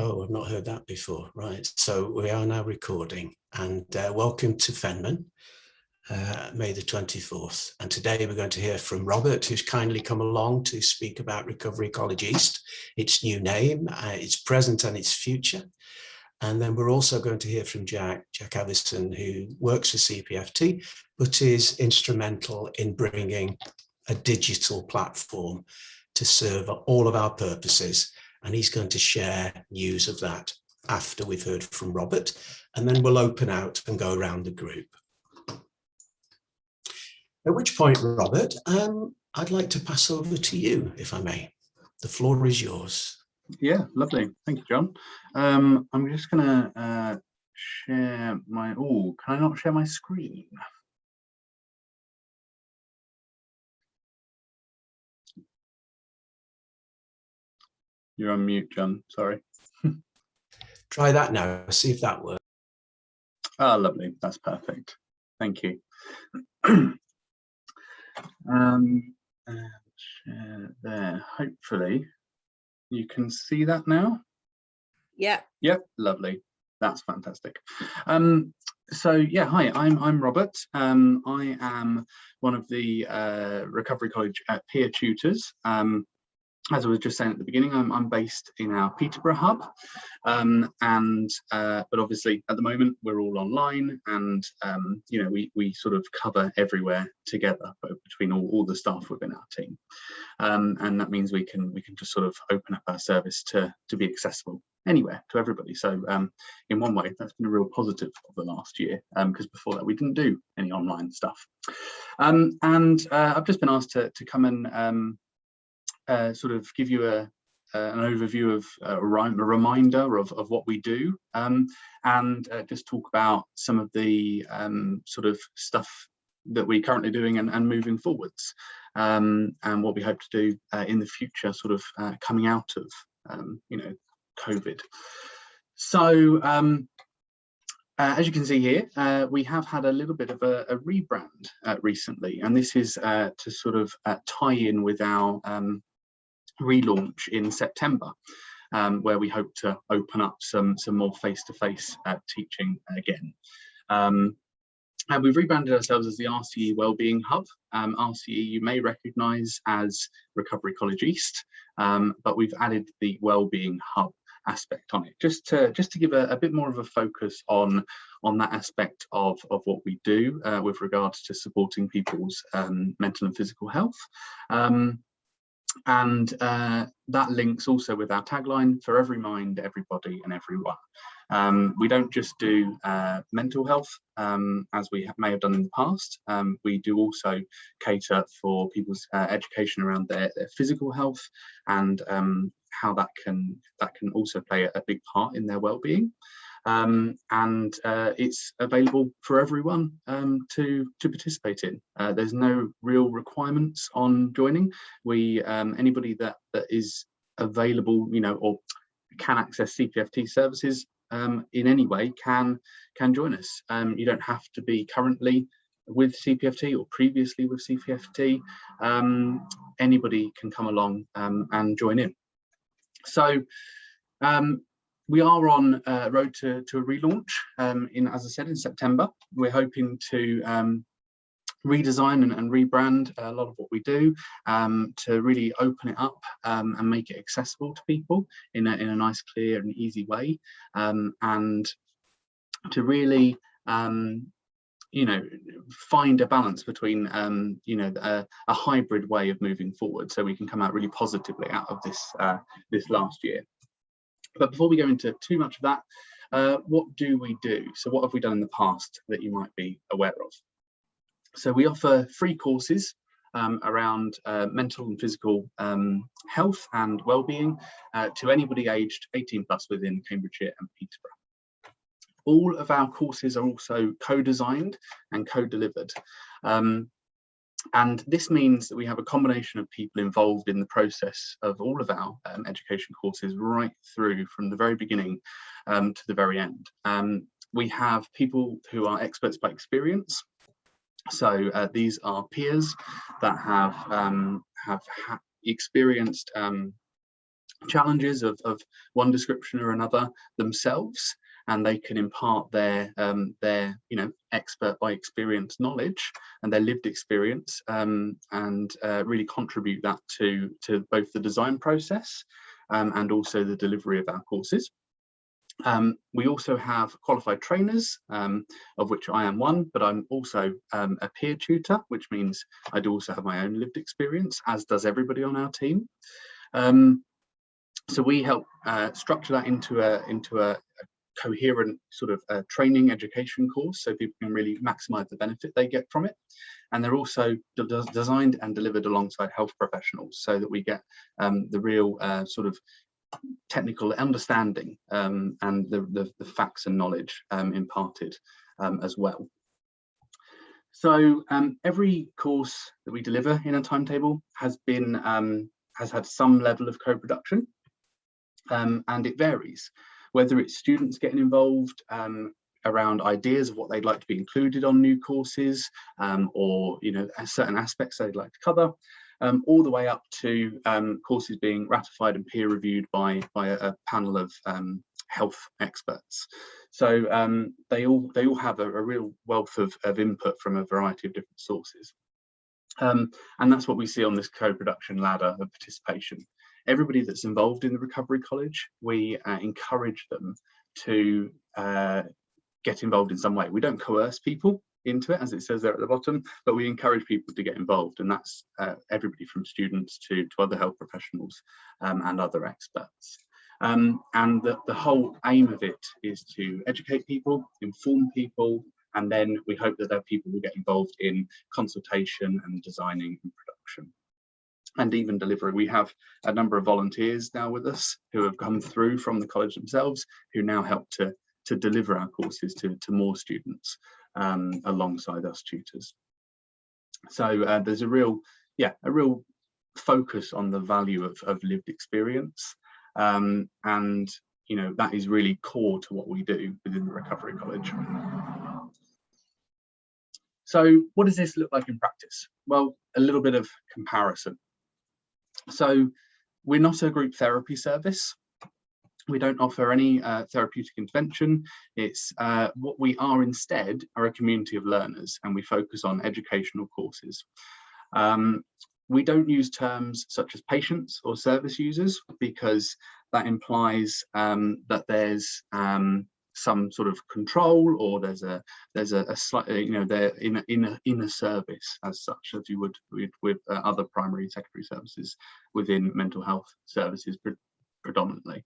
Oh, I've not heard that before. Right, so we are now recording, and welcome to FENMHAN, May the 24th. And today we're going to hear from Robert, who's kindly come along to speak about Recovery College East, its new name, its present and its future. And then we're also going to hear from Jack Avison, who works for CPFT, but is instrumental in bringing a digital platform to serve all of our purposes. And he's going to share news of that after we've heard from Robert, and then we'll open out and go around the group. At which point, Robert, I'd like to pass over to you, if I may. The floor is yours. Yeah, lovely. Thank you, John. I'm just going to share my... Oh, can I not share my screen? You're on mute, John. Sorry. Try that now. See if that works. Ah, lovely. That's perfect. Thank you. Share there. Hopefully, you can see that now. Yeah. Yep. Lovely. That's fantastic. So yeah, hi. I'm Robert. I am one of the Recovery College peer tutors. As I was just saying at the beginning, I'm based in our Peterborough hub, but obviously at the moment we're all online, and you know, we sort of cover everywhere together between all the staff within our team, and that means we can just sort of open up our service to be accessible anywhere to everybody. So in one way, that's been a real positive of the last year, because before that we didn't do any online stuff, and I've just been asked to come and sort of give you an overview of a reminder of what we do, and just talk about some of the sort of stuff that we're currently doing and moving forwards, and what we hope to do in the future, sort of coming out of you know, COVID. So as you can see here, we have had a little bit of a rebrand recently, and this is to sort of tie in with our relaunch in September, where we hope to open up some more face-to-face teaching again. And we've rebranded ourselves as the RCE Wellbeing Hub. RCE you may recognise as Recovery College East, but we've added the Wellbeing Hub aspect on it, just to give a bit more of a focus on that aspect of what we do with regards to supporting people's mental and physical health. And that links also with our tagline, for every mind, everybody and everyone. We don't just do mental health, as we may have done in the past. We do also cater for people's education around their physical health, and how that can also play a big part in their well-being. And it's available for everyone to participate in. There's no real requirements on joining. We anybody that is available, you know, or can access CPFT services in any way can join us. You don't have to be currently with CPFT or previously with CPFT. Anybody can come along and join in. So we are on road to a relaunch as I said, in September. We're hoping to redesign and rebrand a lot of what we do, to really open it up and make it accessible to people in a nice, clear and easy way, and to really you know, find a balance between you know, a hybrid way of moving forward, so we can come out really positively out of this this last year. But before we go into too much of that, what do we do? So what have we done in the past that you might be aware of? So we offer free courses around mental and physical health and well-being to anybody aged 18 plus within Cambridgeshire and Peterborough. All of our courses are also co-designed and co-delivered. And this means that we have a combination of people involved in the process of all of our education courses, right through from the very beginning to the very end. We have people who are experts by experience. So these are peers that have experienced challenges of one description or another themselves, and they can impart their expert by experience knowledge and their lived experience, and really contribute that to both the design process and also the delivery of our courses. We also have qualified trainers, of which I am one, but I'm also a peer tutor, which means I do also have my own lived experience, as does everybody on our team. So we help structure that into a coherent sort of training education course, so people can really maximise the benefit they get from it. And they're also designed and delivered alongside health professionals, so that we get the real sort of technical understanding and the facts and knowledge imparted as well. So every course that we deliver in a timetable has had some level of co-production, and it varies, whether it's students getting involved around ideas of what they'd like to be included on new courses, or certain aspects they'd like to cover, all the way up to courses being ratified and peer reviewed by a panel of health experts. So they all have a real wealth of input from a variety of different sources. And that's what we see on this co-production ladder of participation. Everybody that's involved in the Recovery College, we encourage them to get involved in some way. We don't coerce people into it, as it says there at the bottom, but we encourage people to get involved, and that's everybody from students to other health professionals and other experts. And the whole aim of it is to educate people, inform people, and then we hope that there are people who get involved in consultation and designing and production, and even delivery. We have a number of volunteers now with us who have come through from the college themselves, who now help to deliver our courses to more students alongside us tutors. So there's a real focus on the value of lived experience, and that is really core to what we do within the Recovery College. So what does this look like in practice? Well, a little bit of comparison. So we're not a group therapy service. We don't offer any therapeutic intervention. It's what we are instead are a community of learners, and we focus on educational courses. We don't use terms such as patients or service users, because that implies that there's some sort of control, or there's a slight, they're in a service as such, as you would with other primary and secondary services within mental health services predominantly.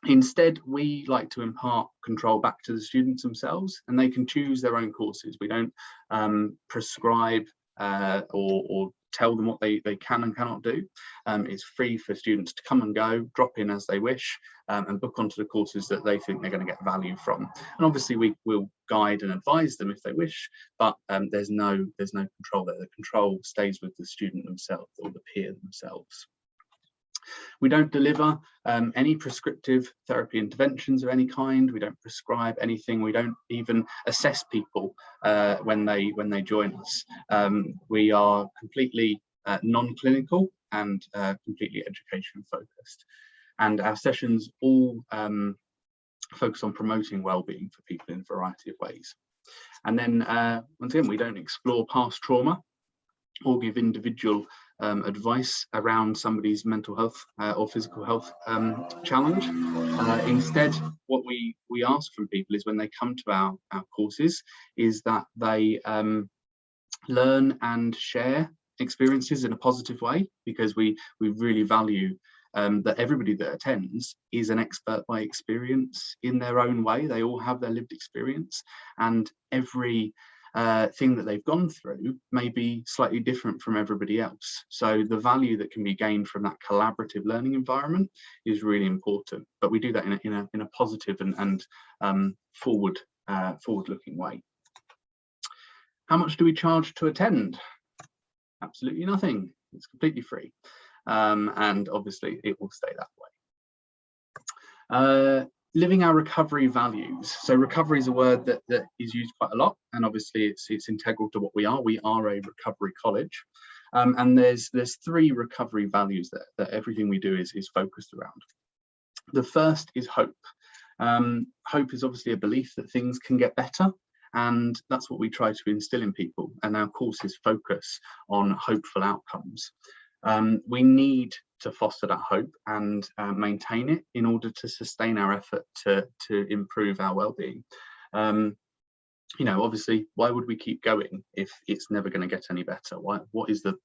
Instead, we like to impart control back to the students themselves, and they can choose their own courses. We don't prescribe or tell them what they can and cannot do. It's free for students to come and go, drop in as they wish, and book onto the courses that they think they're going to get value from. And obviously we will guide and advise them if they wish, but there's no control there. The control stays with the student themselves or the peer themselves. We don't deliver any prescriptive therapy interventions of any kind. We don't prescribe anything. We don't even assess people when they join us. We are completely non-clinical and completely education focused. And our sessions all focus on promoting well-being for people in a variety of ways. And then once again, we don't explore past trauma or give individual advice around somebody's mental health or physical health challenge. Instead, what we ask from people is, when they come to our courses, is that they learn and share experiences in a positive way, because we really value that everybody that attends is an expert by experience in their own way. They all have their lived experience, and every thing that they've gone through may be slightly different from everybody else. So the value that can be gained from that collaborative learning environment is really important. But we do that in a positive and forward-looking way. How much do we charge to attend? Absolutely nothing. It's completely free, and obviously it will stay that way. Living our recovery values. So recovery is a word that is used quite a lot, and obviously it's integral to what we are. We are a recovery college. And there's three recovery values that everything we do is focused around. The first is hope. Hope is obviously a belief that things can get better, and that's what we try to instill in people, and our courses focus on hopeful outcomes. We need to foster that hope and maintain it in order to sustain our effort to improve our well-being. You know, obviously, why would we keep going if it's never going to get any better? What is the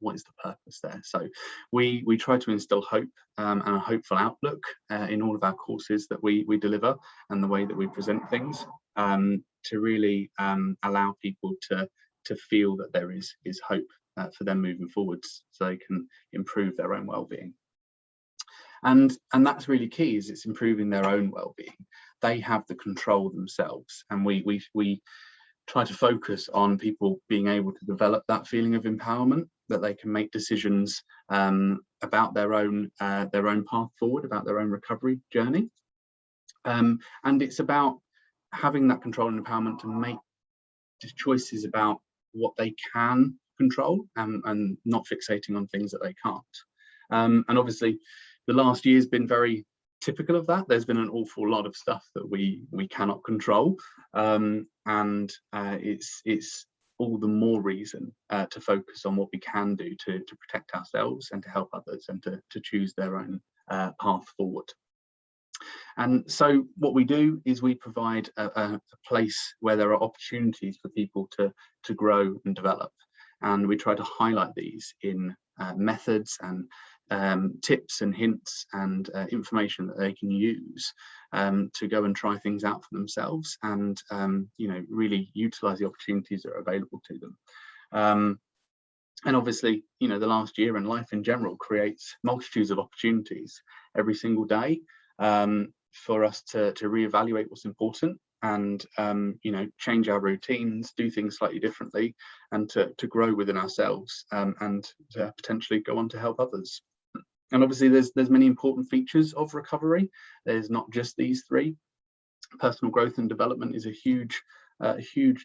purpose there? So we try to instill hope and a hopeful outlook in all of our courses that we deliver, and the way that we present things, to really allow people to feel that there is hope for them moving forwards, so they can improve their own well-being. And that's really key, is it's improving their own well-being. They have the control themselves, and we try to focus on people being able to develop that feeling of empowerment, that they can make decisions about their own path forward, about their own recovery journey. And it's about having that control and empowerment to make choices about what they can control, and not fixating on things that they can't. And obviously, the last year has been very typical of that. There's been an awful lot of stuff that we cannot control, and it's all the more reason to focus on what we can do to protect ourselves and to help others, and to choose their own path forward. And so what we do is we provide a place where there are opportunities for people to grow and develop, and we try to highlight these in methods and tips and hints and information that they can use to go and try things out for themselves, and you know, really utilize the opportunities that are available to them. And obviously, you know, the last year and life in general creates multitudes of opportunities every single day for us to reevaluate what's important, and you know, change our routines, do things slightly differently, and to grow within ourselves, and to potentially go on to help others. And obviously there's many important features of recovery. There's not just these three. Personal growth and development is a huge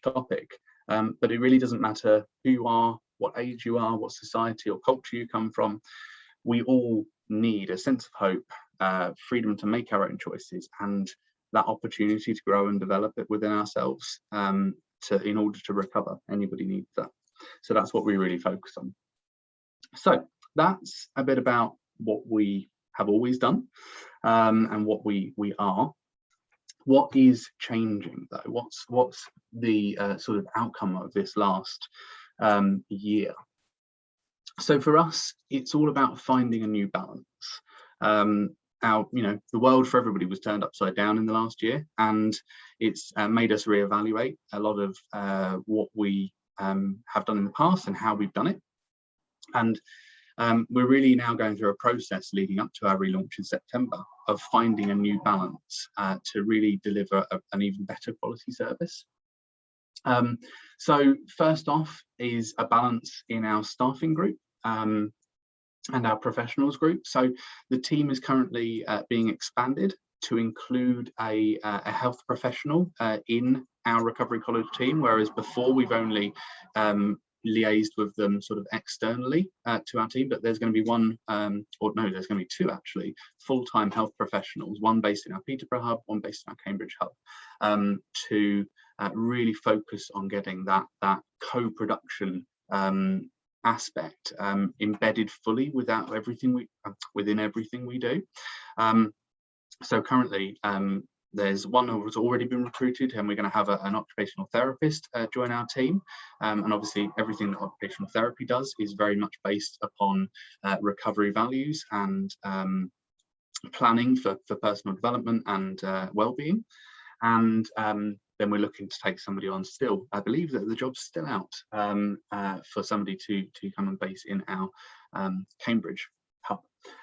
topic, but it really doesn't matter who you are, what age you are, what society or culture you come from. We all need a sense of hope, freedom to make our own choices, and that opportunity to grow and develop it within ourselves, in order to recover. Anybody needs that. So that's what we really focus on. So that's a bit about what we have always done, and what we are. What is changing though? What's the sort of outcome of this last year? So for us, it's all about finding a new balance. You know, the world for everybody was turned upside down in the last year, and it's made us reevaluate a lot of what we have done in the past and how we've done it. And we're really now going through a process leading up to our relaunch in September of finding a new balance to really deliver an even better quality service. So first off is a balance in our staffing group and our professionals group. So the team is currently being expanded to include a health professional in our recovery college team, whereas before we've only liaised with them sort of externally to our team. But there's going to be one, or no, there's going to be two actually, full-time health professionals, one based in our Peterborough hub, one based in our Cambridge hub, to really focus on getting that co-production aspect embedded fully within everything we do. So currently there's one who's already been recruited, and we're going to have an occupational therapist join our team, and obviously everything that occupational therapy does is very much based upon recovery values and planning for personal development and well-being. And then we're looking to take somebody on still. I believe that the job's still out for somebody to come and base in our Cambridge hub.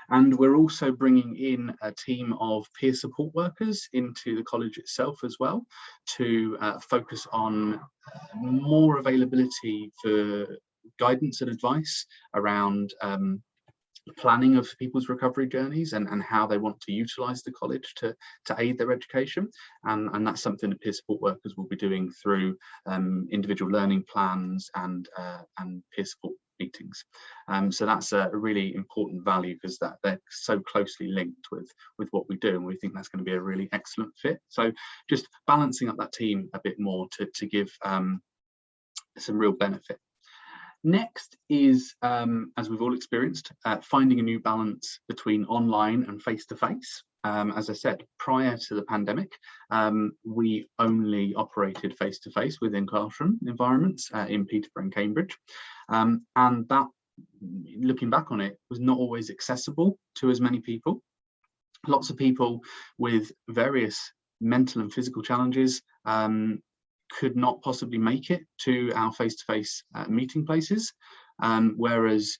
And we're also bringing in a team of peer support workers into the college itself as well, to focus on more availability for guidance and advice around planning of people's recovery journeys and how they want to utilise the college to aid their education. And that's something that peer support workers will be doing through individual learning plans and peer support meetings. So that's a really important value, because that they're so closely linked with what we do, and we think that's going to be a really excellent fit. So just balancing up that team a bit more to give some real benefit. Next is, as we've all experienced, finding a new balance between online and face-to-face. As I said, prior to the pandemic, we only operated face-to-face within classroom environments in Peterborough and Cambridge. And that, looking back on it, was not always accessible to as many people. Lots of people with various mental and physical challenges could not possibly make it to our face-to-face meeting places, whereas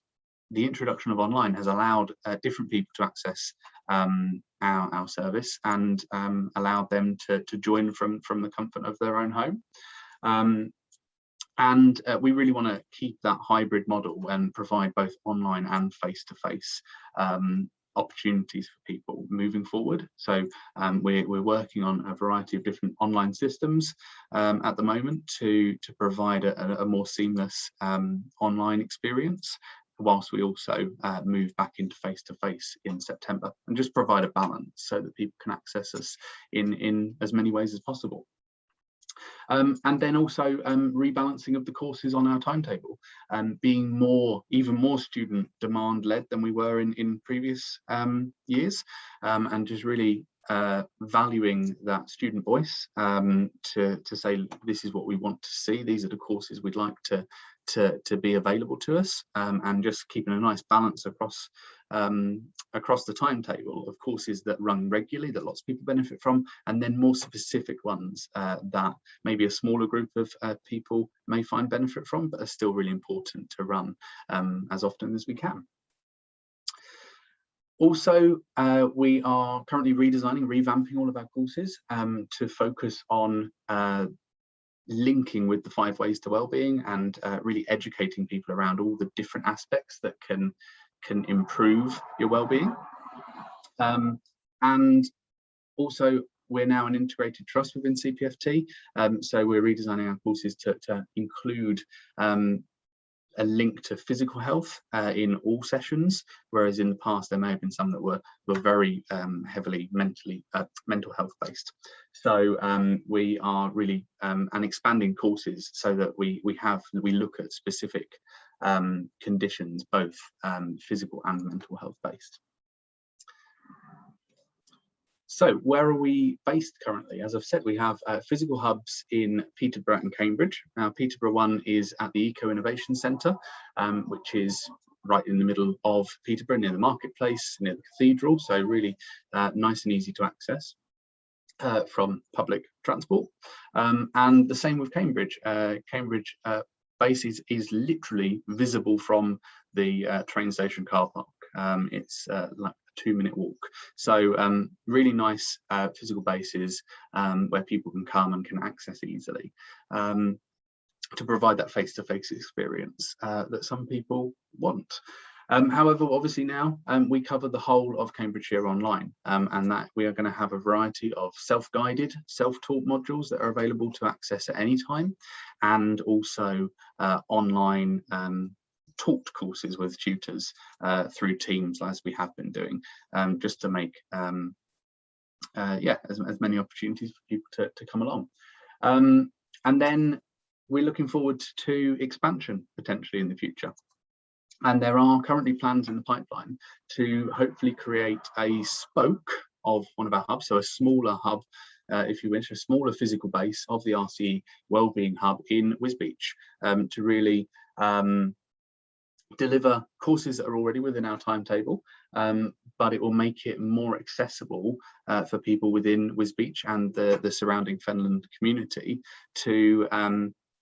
the introduction of online has allowed different people to access our service, and allowed them to join from the comfort of their own home. And we really want to keep that hybrid model and provide both online and face-to-face opportunities for people moving forward. So we're working on a variety of different online systems at the moment to provide a more seamless online experience, whilst we also move back into face-to-face in September, and just provide a balance so that people can access us in as many ways as possible. And then also rebalancing of the courses on our timetable, being even more student demand led than we were in previous years, and just really valuing that student voice to say, this is what we want to see, these are the courses we'd like to be available to us, and just keeping a nice balance across the timetable of courses that run regularly, that lots of people benefit from, and then more specific ones that maybe a smaller group of people may find benefit from, but are still really important to run as often as we can. Also, we are currently revamping all of our courses to focus on linking with the 5 ways to wellbeing, and really educating people around all the different aspects that can improve your wellbeing. And also, we're now an integrated trust within CPFT, so we're redesigning our courses to include a link to physical health in all sessions, whereas in the past there may have been some that were very heavily mental health based. So we are really and expanding courses so that we look at specific conditions, both physical and mental health based. So where are we based currently? As I've said, we have physical hubs in Peterborough and Cambridge. Now, Peterborough one is at the Eco Innovation Centre, which is right in the middle of Peterborough, near the marketplace, near the cathedral, so really nice and easy to access from public transport. And the same with Cambridge. Cambridge base is literally visible from the train station car park. It's like a 2-minute walk. So really nice physical bases where people can come and can access easily to provide that face-to-face experience that some people want. However, obviously now we cover the whole of Cambridgeshire online, and that we are going to have a variety of self-guided, self-taught modules that are available to access at any time, and also online taught courses with tutors through Teams, as we have been doing, just to make as many opportunities for people to come along. And then we're looking forward to expansion potentially in the future. And there are currently plans in the pipeline to hopefully create a spoke of one of our hubs, so a smaller hub, if you wish, a smaller physical base of the RCE Wellbeing Hub in Wisbech, to really deliver courses that are already within our timetable, but it will make it more accessible for people within Wisbech and the surrounding Fenland community to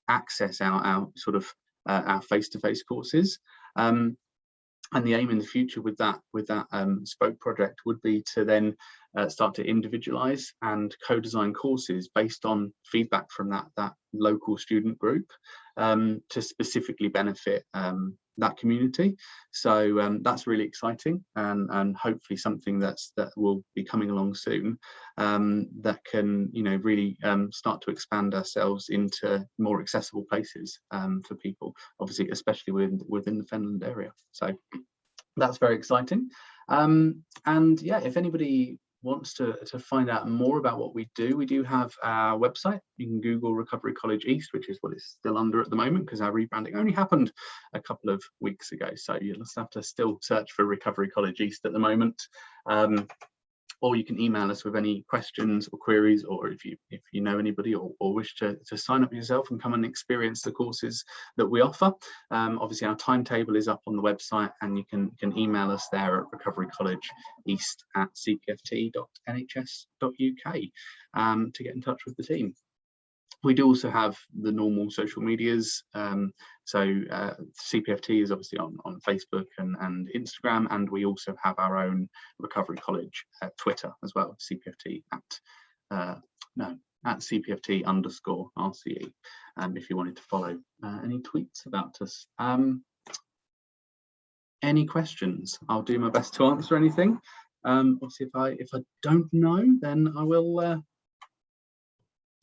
access our sort of our face-to-face courses. And the aim in the future with that spoke project would be to then start to individualize and co-design courses based on feedback from that local student group, to specifically benefit that community. So that's really exciting, and hopefully something that will be coming along soon, that can, you know, really start to expand ourselves into more accessible places for people, obviously, especially within the Fenland area. So that's very exciting. And yeah, if anybody wants to find out more about what we do have our website. You can Google Recovery College East, which is what it's still under at the moment, because our rebranding only happened a couple of weeks ago. So you'll just have to still search for Recovery College East at the moment. Or you can email us with any questions or queries, or if you know anybody or wish to sign up yourself and come and experience the courses that we offer. Obviously our timetable is up on the website, and you can email us there at recoverycollegeeast@cpft.nhs.uk to get in touch with the team. We do also have the normal social medias. CPFT is obviously on Facebook and Instagram, and we also have our own Recovery College Twitter as well, CPFT at CPFT_RCE, if you wanted to follow any tweets about us. Any questions? I'll do my best to answer anything. Obviously, if I don't know, then I will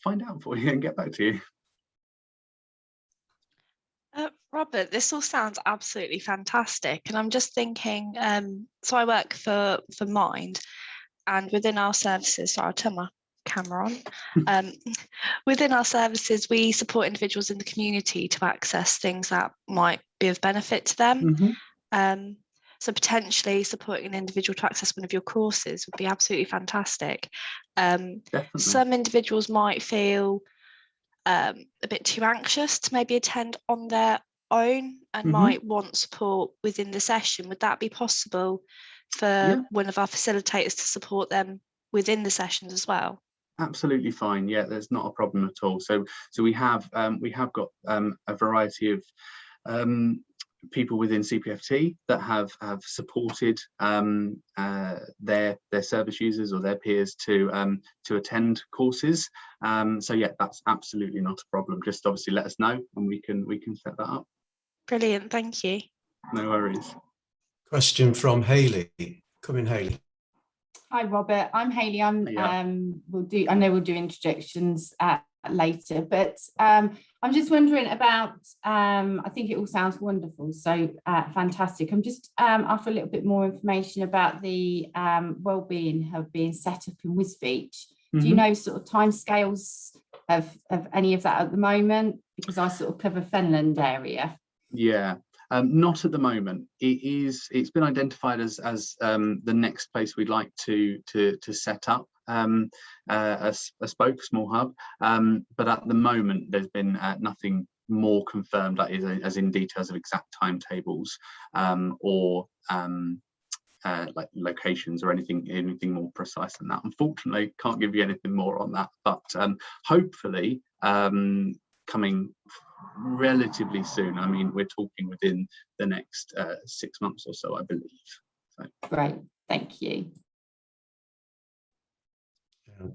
find out for you and get back to you. Robert, this all sounds absolutely fantastic, and I'm just thinking, so I work for Mind, and within our services, so I'll turn my camera on. Within our services, we support individuals in the community to access things that might be of benefit to them. Mm-hmm. So potentially supporting an individual to access one of your courses would be absolutely fantastic. Some individuals might feel a bit too anxious to maybe attend on their own and might want support within the session. Would that be possible for one of our facilitators to support them within the sessions as well? Absolutely fine. Yeah, there's not a problem at all. So we have got a variety of people within CPFT that have supported their service users or their peers to attend courses. So yeah, that's absolutely not a problem. Just obviously let us know, and we can set that up. Brilliant, thank you. No worries. Question from Hayley. Come in, Hayley. Hi Robert, I'm Hayley. I know we'll do introductions later, but I'm just wondering about, I think it all sounds wonderful, so fantastic. I'm just after a little bit more information about the Wellbeing Hub being set up in Wisbech. Do you know sort of timescales of any of that at the moment? Because I sort of cover Fenland area. Yeah. Not at the moment. It's been identified as the next place we'd like to set up a small hub, but at the moment there's been nothing more confirmed, that is, as in details of exact timetables or like locations or anything more precise than that. Unfortunately, can't give you anything more on that, but hopefully coming relatively soon. I mean, we're talking within the next 6 months or so, I believe. So. Great, thank you.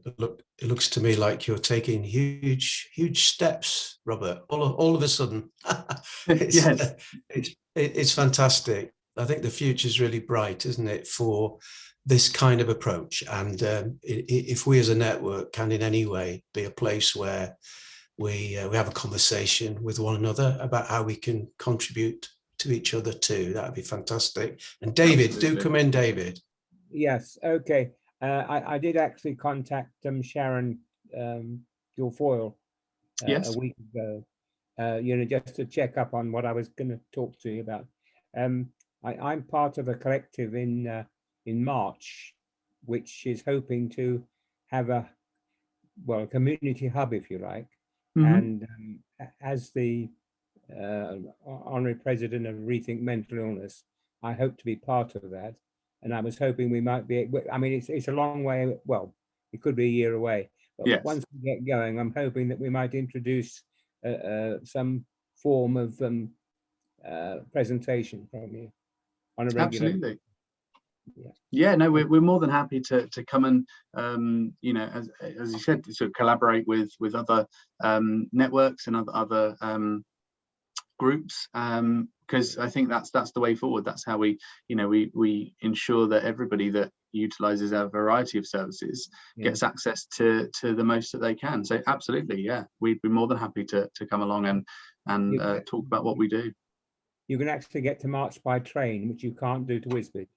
It looks to me like you're taking huge steps, Robert. All of a sudden, it's fantastic. I think the future is really bright, isn't it, for this kind of approach? And if we as a network can in any way be a place where we have a conversation with one another about how we can contribute to each other too, that would be fantastic. And David, Absolutely. Do come in, David. Yes, okay. I did actually contact Sharon Guilfoyle a week ago, just to check up on what I was going to talk to you about. I'm part of a collective in March, which is hoping to have a community hub, if you like. And as the honorary president of Rethink Mental Illness, I hope to be part of that. And I was hoping we might be, I mean, it's a long way, well, it could be a year away, but once we get going, I'm hoping that we might introduce some form of presentation from you on a regular. Absolutely. Yeah, no, we're more than happy to come and as you said, to sort of collaborate with other networks and other groups, because I think that's the way forward. That's how we, we ensure that everybody that utilises our variety of services gets access to the most that they can. So absolutely, yeah, we'd be more than happy to come along and talk about what we do. You can actually get to March by train, which you can't do to Wisbech.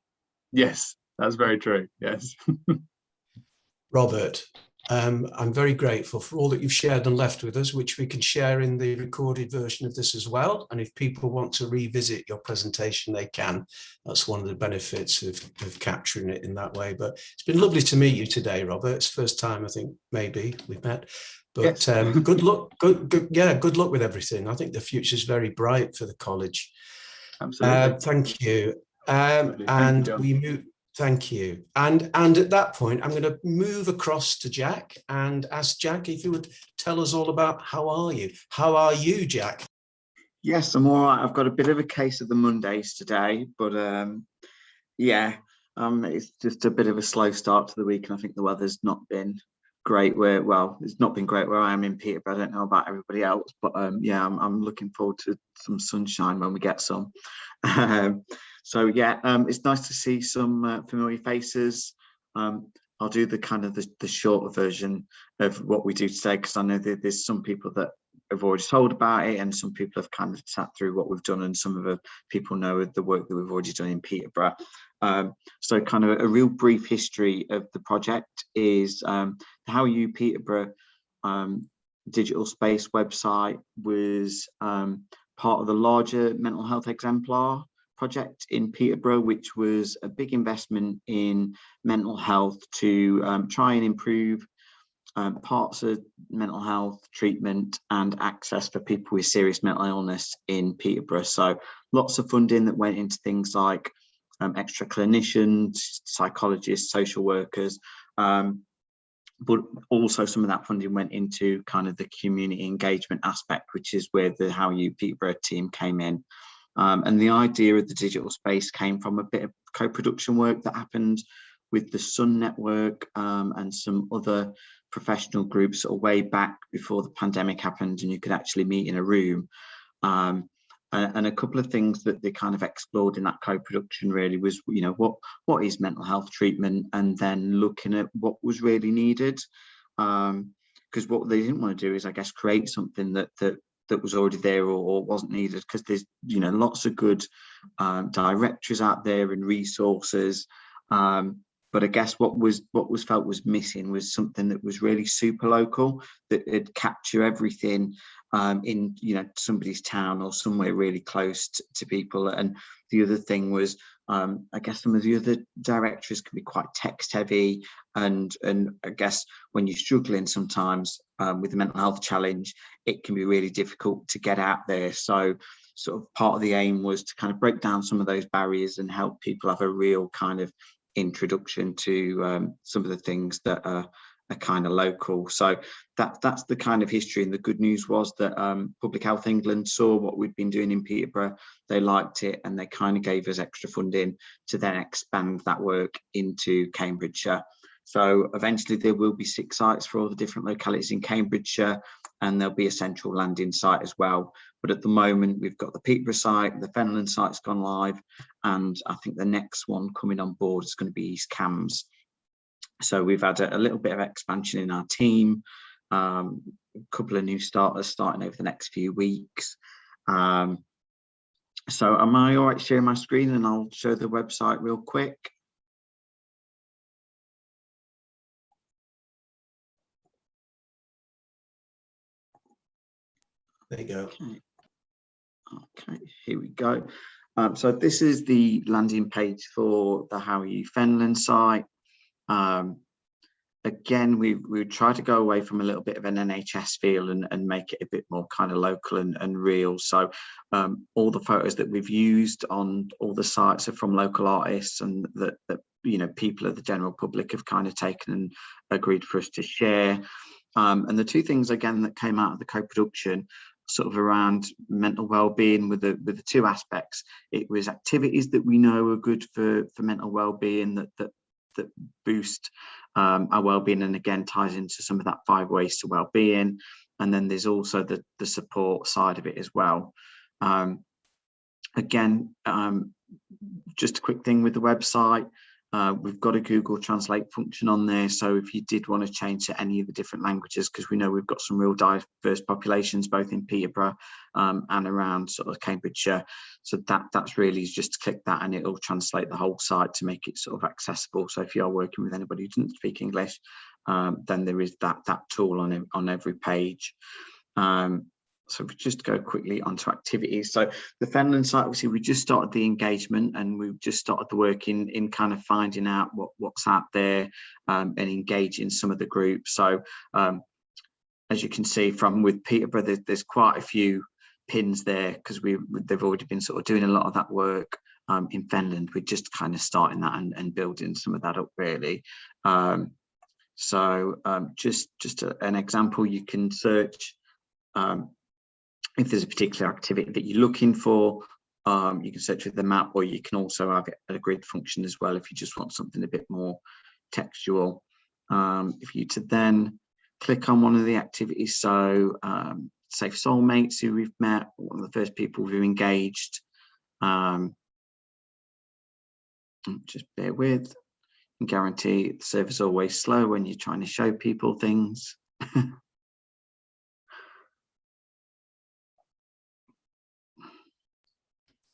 Yes, that's very true. Yes. Robert, I'm very grateful for all that you've shared and left with us, which we can share in the recorded version of this as well. And if people want to revisit your presentation, they can. That's one of the benefits of capturing it in that way. But it's been lovely to meet you today, Robert. It's the first time I think maybe we've met. But yes. Good luck. Good luck with everything. I think the future is very bright for the college. Absolutely. Thank you. Thank you, we move. Thank you. And at that point, I'm going to move across to Jack and ask Jack if he would tell us all about how are you? How are you, Jack? Yes, I'm all right. I've got a bit of a case of the Mondays today, but it's just a bit of a slow start to the week, and I think the weather's not been great it's not been great where I am in Peterborough. I don't know about everybody else, but I'm looking forward to some sunshine when we get some. It's nice to see some familiar faces. I'll do the shorter version of what we do today, because I know that there's some people that have already told about it, and some people have kind of sat through what we've done, and some of the people know the work that we've already done in Peterborough. So kind of a real brief history of the project is the How Are You Peterborough digital space website was part of the larger mental health exemplar project in Peterborough, which was a big investment in mental health to try and improve parts of mental health treatment and access for people with serious mental illness in Peterborough. So lots of funding that went into things like extra clinicians, psychologists, social workers, but also some of that funding went into kind of the community engagement aspect, which is where the How Are You Peterborough team came in. And the idea of the digital space came from a bit of co-production work that happened with the Sun Network and some other professional groups way back before the pandemic happened and you could actually meet in a room. And a couple of things that they kind of explored in that co-production really was, what is mental health treatment, and then looking at what was really needed. Because what they didn't want to do is, I guess, create something that was already there or wasn't needed, because there's lots of good directories out there and resources, but I guess what was felt was missing was something that was really super local, that would capture everything in somebody's town or somewhere really close to people. And the other thing was, I guess some of the other directories can be quite text heavy, and I guess when you're struggling sometimes with a mental health challenge, it can be really difficult to get out there. So sort of part of the aim was to kind of break down some of those barriers and help people have a real kind of introduction to some of the things that are kind of local. So that's the kind of history. And the good news was that Public Health England saw what we'd been doing in Peterborough, they liked it, and they kind of gave us extra funding to then expand that work into Cambridgeshire. So eventually there will be 6 sites for all the different localities in Cambridgeshire, and there'll be a central landing site as well. But at the moment, we've got the Peterborough site, the Fenland site's gone live, and I think the next one coming on board is going to be East Cambs. So we've had a little bit of expansion in our team, a couple of new starters starting over the next few weeks. So am I all right sharing my screen, and I'll show the website real quick? There you go. Okay, here we go. So this is the landing page for the How Are You Fenland site. Again, we try to go away from a little bit of an NHS feel and make it a bit more kind of local and real. So all the photos that we've used on all the sites are from local artists, and that people of the general public have kind of taken and agreed for us to share. And the two things again that came out of the co-production, sort of around mental well-being, with the two aspects. It was activities that we know are good for mental well-being, that boost our well-being, and again ties into some of that 5 ways to well-being. And then there's also the support side of it as well. Again, just a quick thing with the website. We've got a Google Translate function on there, so if you did want to change to any of the different languages, because we know we've got some real diverse populations both in Peterborough and around sort of Cambridgeshire, so that's really just to click that and it'll translate the whole site to make it sort of accessible. So if you are working with anybody who doesn't speak English, then there is that tool on every page. So we just go quickly onto activities. So the Fenland site, obviously, we just started the engagement and we've just started the work in kind of finding out what's out there and engaging some of the groups. So as you can see from with Peterborough, there's quite a few pins there because they've already been sort of doing a lot of that work. In Fenland, we're just kind of starting that and building some of that up really. Just an example, you can search if there's a particular activity that you're looking for, you can search with the map, or you can also have a grid function as well if you just want something a bit more textual. If you to then click on one of the activities, so Safe Soulmates, who we've met, one of the first people who engaged, just bear with, and guarantee the server's is always slow when you're trying to show people things.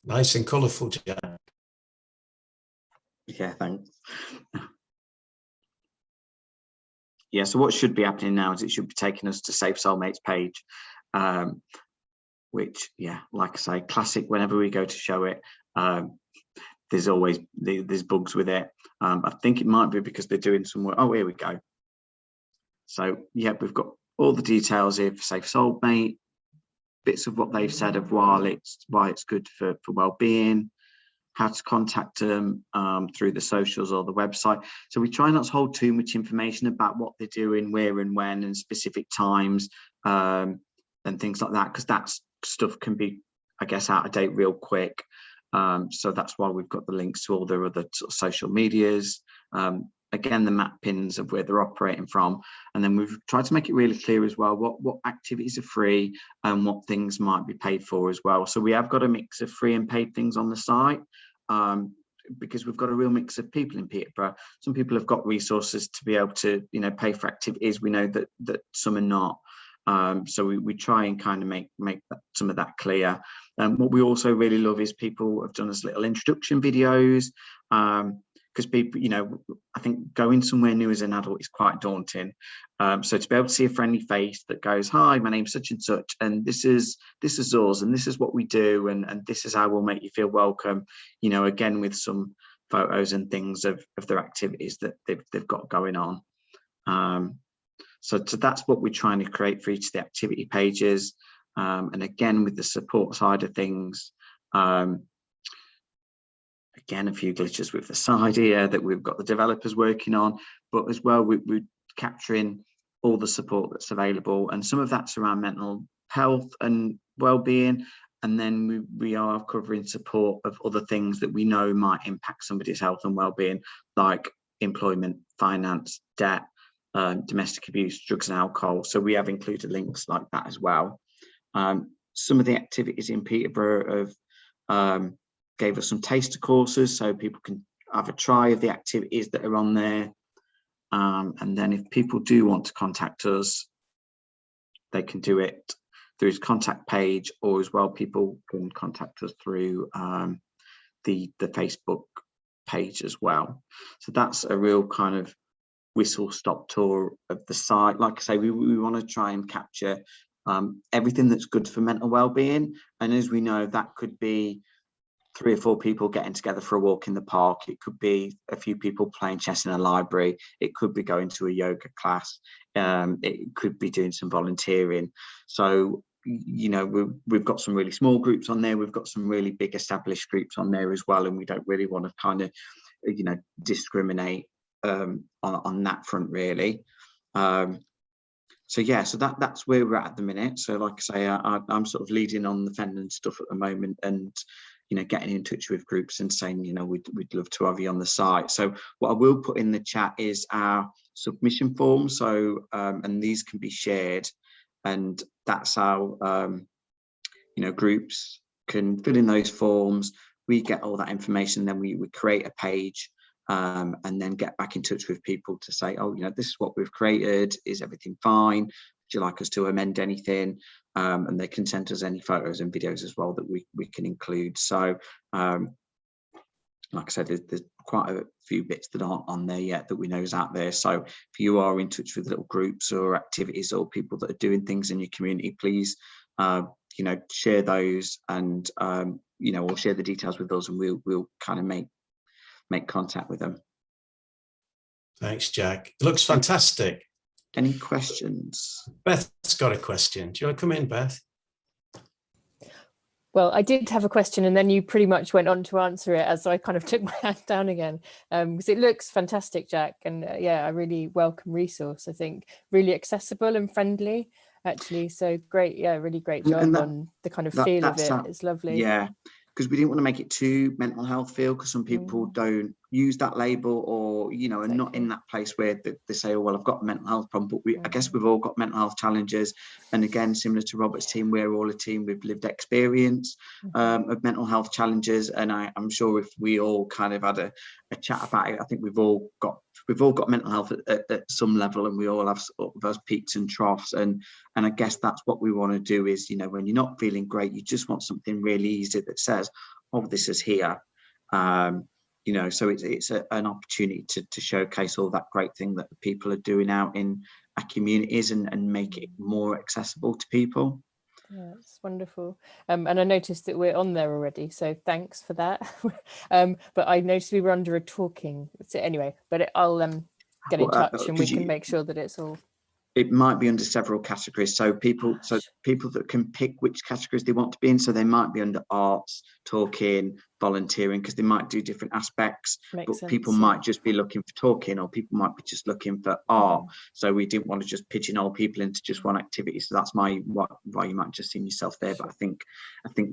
Nice and colourful, Jack. Yeah, thanks. Yeah, so what should be happening now is it should be taking us to Safe Soulmates page, which, yeah, like I say, classic. Whenever we go to show it, there's always there's bugs with it. I think it might be because they're doing some work. Oh, here we go. So yeah, we've got all the details here for Safe Soulmate, bits of what they've said of why it's good for well-being, how to contact them through the socials or the website. So we try not to hold too much information about what they're doing, where and when, and specific times and things like that, because that stuff can be, I guess, out of date real quick. So that's why we've got the links to all their other sort of social medias. Again, the map pins of where they're operating from, and then we've tried to make it really clear as well what activities are free and what things might be paid for as well. So we have got a mix of free and paid things on the site, because we've got a real mix of people in Peterborough. Some people have got resources to be able to, you know, pay for activities. We know that some are not. So we try and kind of make some of that clear. What we also really love is people have done us little introduction videos, because people, you know, I think going somewhere new as an adult is quite daunting. So to be able to see a friendly face that goes, "Hi, my name's such and such, and this is us, and this is what we do, and this is how we'll make you feel welcome," you know, again with some photos and things of their activities that they've got going on. So that's what we're trying to create for each of the activity pages. And again, with the support side of things, again, a few glitches with the side here that we've got the developers working on, but as well, we're capturing all the support that's available. And some of that's around mental health and well-being. And then we are covering support of other things that we know might impact somebody's health and well-being, like employment, finance, debt, domestic abuse, drugs and alcohol. So we have included links like that as well. Some of the activities in Peterborough have gave us some taster courses, so people can have a try of the activities that are on there. And then if people do want to contact us, they can do it through his contact page, or as well, people can contact us through the Facebook page as well. So that's a real kind of whistle-stop tour of the site. Like I say, we want to try and capture everything that's good for mental well-being. And as we know, that could be 3 or 4 people getting together for a walk in the park. It could be a few people playing chess in a library. It could be going to a yoga class. It could be doing some volunteering. So, you know, we've got some really small groups on there. We've got some really big established groups on there as well. And we don't really want to kind of, you know, discriminate on that front, really. So yeah, so that's where we're at the minute. So like I say, I'm sort of leading on the Fenland stuff at the moment, and you know, getting in touch with groups and saying, you know, we'd love to have you on the site. So what I will put in the chat is our submission form. So and these can be shared, and that's how you know, groups can fill in those forms. We get all that information, then we create a page, and then get back in touch with people to say, oh, this is what we've created. Is everything fine? Would you like us to amend anything? And they can send us any photos and videos as well that we can include. So, like I said, there's quite a few bits that aren't on there yet that we know is out there. So if you are in touch with little groups or activities or people that are doing things in your community, please, share those and, or share the details with us, and we'll kind of make contact with them. Thanks, Jack. It looks fantastic. Any questions? Beth's got a question. Do you want to come in, Beth? Well, I did have a question, and then you pretty much went on to answer it as I kind of took my hand down again, because it looks fantastic, Jack. And yeah, a really welcome resource, I think, really accessible and friendly, actually. So great. Yeah, really great job on the kind of feel of it. It's lovely. Yeah, because we didn't want to make it too mental health feel, because some people don't use that label, or are not in that place where they say, oh, well, I've got a mental health problem. But I guess we've all got mental health challenges, and again, similar to Robert's team, we're all a team with lived experience of mental health challenges. And I'm sure if we all kind of had a chat about it, I think we've all got mental health at some level, and we all have sort of those peaks and troughs, and I guess that's what we want to do is, when you're not feeling great, you just want something really easy that says, oh, this is here. So it's an opportunity to showcase all that great thing that the people are doing out in our communities, and make it more accessible to people. Yeah, it's wonderful. And I noticed that we're on there already, so thanks for that. But I noticed we were under a talking. So anyway, but I'll get in touch, and we can make sure that it's all. It might be under several categories, so people that can pick which categories they want to be in. So they might be under arts, talking, volunteering, because they might do different aspects. Makes sense, people might just be looking for talking, or people might be just looking for art. So we didn't want to just pigeonhole people into just one activity. So that's why you might just see yourself there. But I think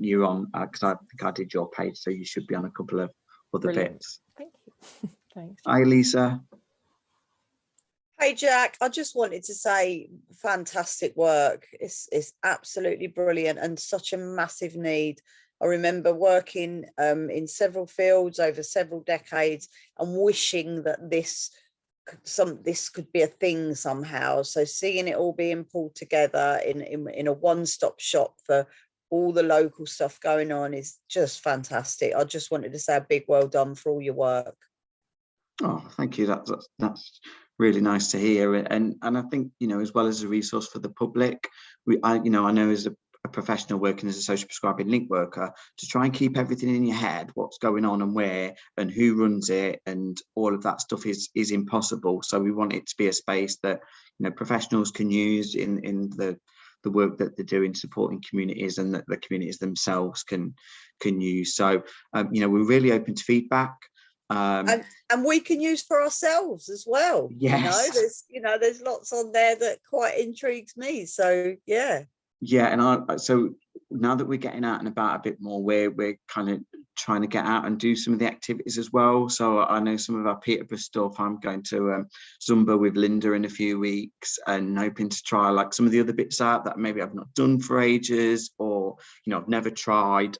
you're on, because I think I did your page, so you should be on a couple of other bits. Thank you. Thanks. Hi, Lisa. Hey Jack, I just wanted to say fantastic work. It's absolutely brilliant, and such a massive need. I remember working in several fields over several decades and wishing that this could be a thing somehow. So seeing it all being pulled together in a one-stop shop for all the local stuff going on is just fantastic. I just wanted to say a big well done for all your work. Oh, thank you. That's really nice to hear. And I think, as well as a resource for the public, I know as a professional working as a social prescribing link worker, to try and keep everything in your head, what's going on and where and who runs it and all of that stuff is impossible. So we want it to be a space that professionals can use in the work that they're doing, supporting communities, and that the communities themselves can use. So we're really open to feedback. And we can use for ourselves as well. Yes. There's lots on there that quite intrigues me. So yeah. And so now that we're getting out and about a bit more, we're kind of trying to get out and do some of the activities as well. So I know some of our Peterborough stuff. I'm going to Zumba with Linda in a few weeks, and hoping to try like some of the other bits out that maybe I've not done for ages, or I've never tried.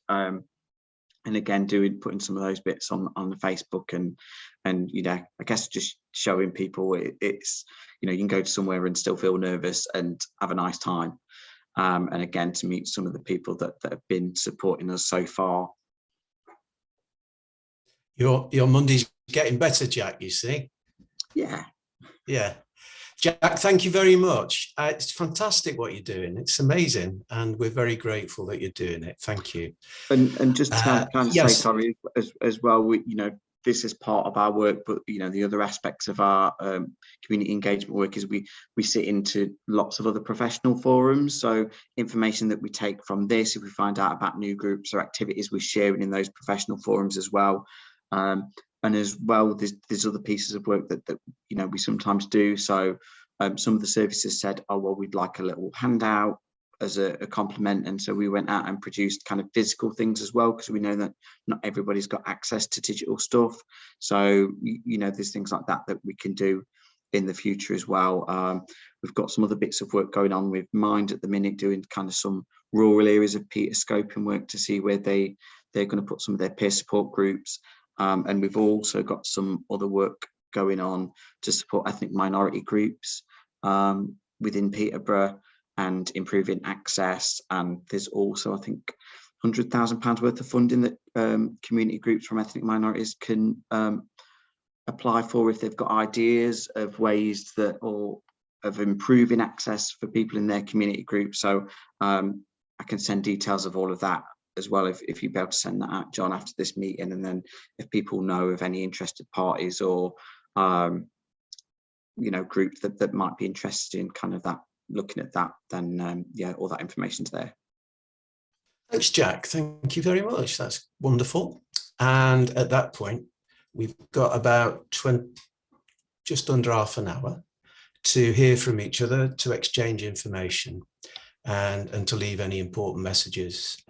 And again, putting some of those bits on the Facebook, and I guess just showing people it's you can go to somewhere and still feel nervous and have a nice time, and again to meet some of the people that have been supporting us so far. Your Monday's getting better, Jack. You see. Yeah. Jack, thank you very much. It's fantastic what you're doing. It's amazing, and we're very grateful that you're doing it. Thank you. And just to kind of say, sorry, as well, this is part of our work, but the other aspects of our community engagement work is we sit into lots of other professional forums. So information that we take from this, if we find out about new groups or activities, we share it in those professional forums as well. And as well, there's other pieces of work that we sometimes do. So some of the services said, oh, well, we'd like a little handout as a compliment. And so we went out and produced kind of physical things as well, because we know that not everybody's got access to digital stuff. So, there's things like that we can do in the future as well. We've got some other bits of work going on with Mind at the minute, doing kind of some rural areas of Peter scoping work to see where they're going to put some of their peer support groups. And we've also got some other work going on to support ethnic minority groups within Peterborough and improving access. And there's also, I think, £100,000 worth of funding that community groups from ethnic minorities can apply for if they've got ideas of ways that, or of improving access for people in their community group. So I can send details of all of that as well, if you'd be able to send that out, John, after this meeting. And then if people know of any interested parties or you know, groups that might be interested in kind of that, looking at that, then yeah, all that information's there. Thanks, Jack. Thank you very much. That's wonderful. And at that point, we've got about just under half an hour to hear from each other, to exchange information, and to leave any important messages,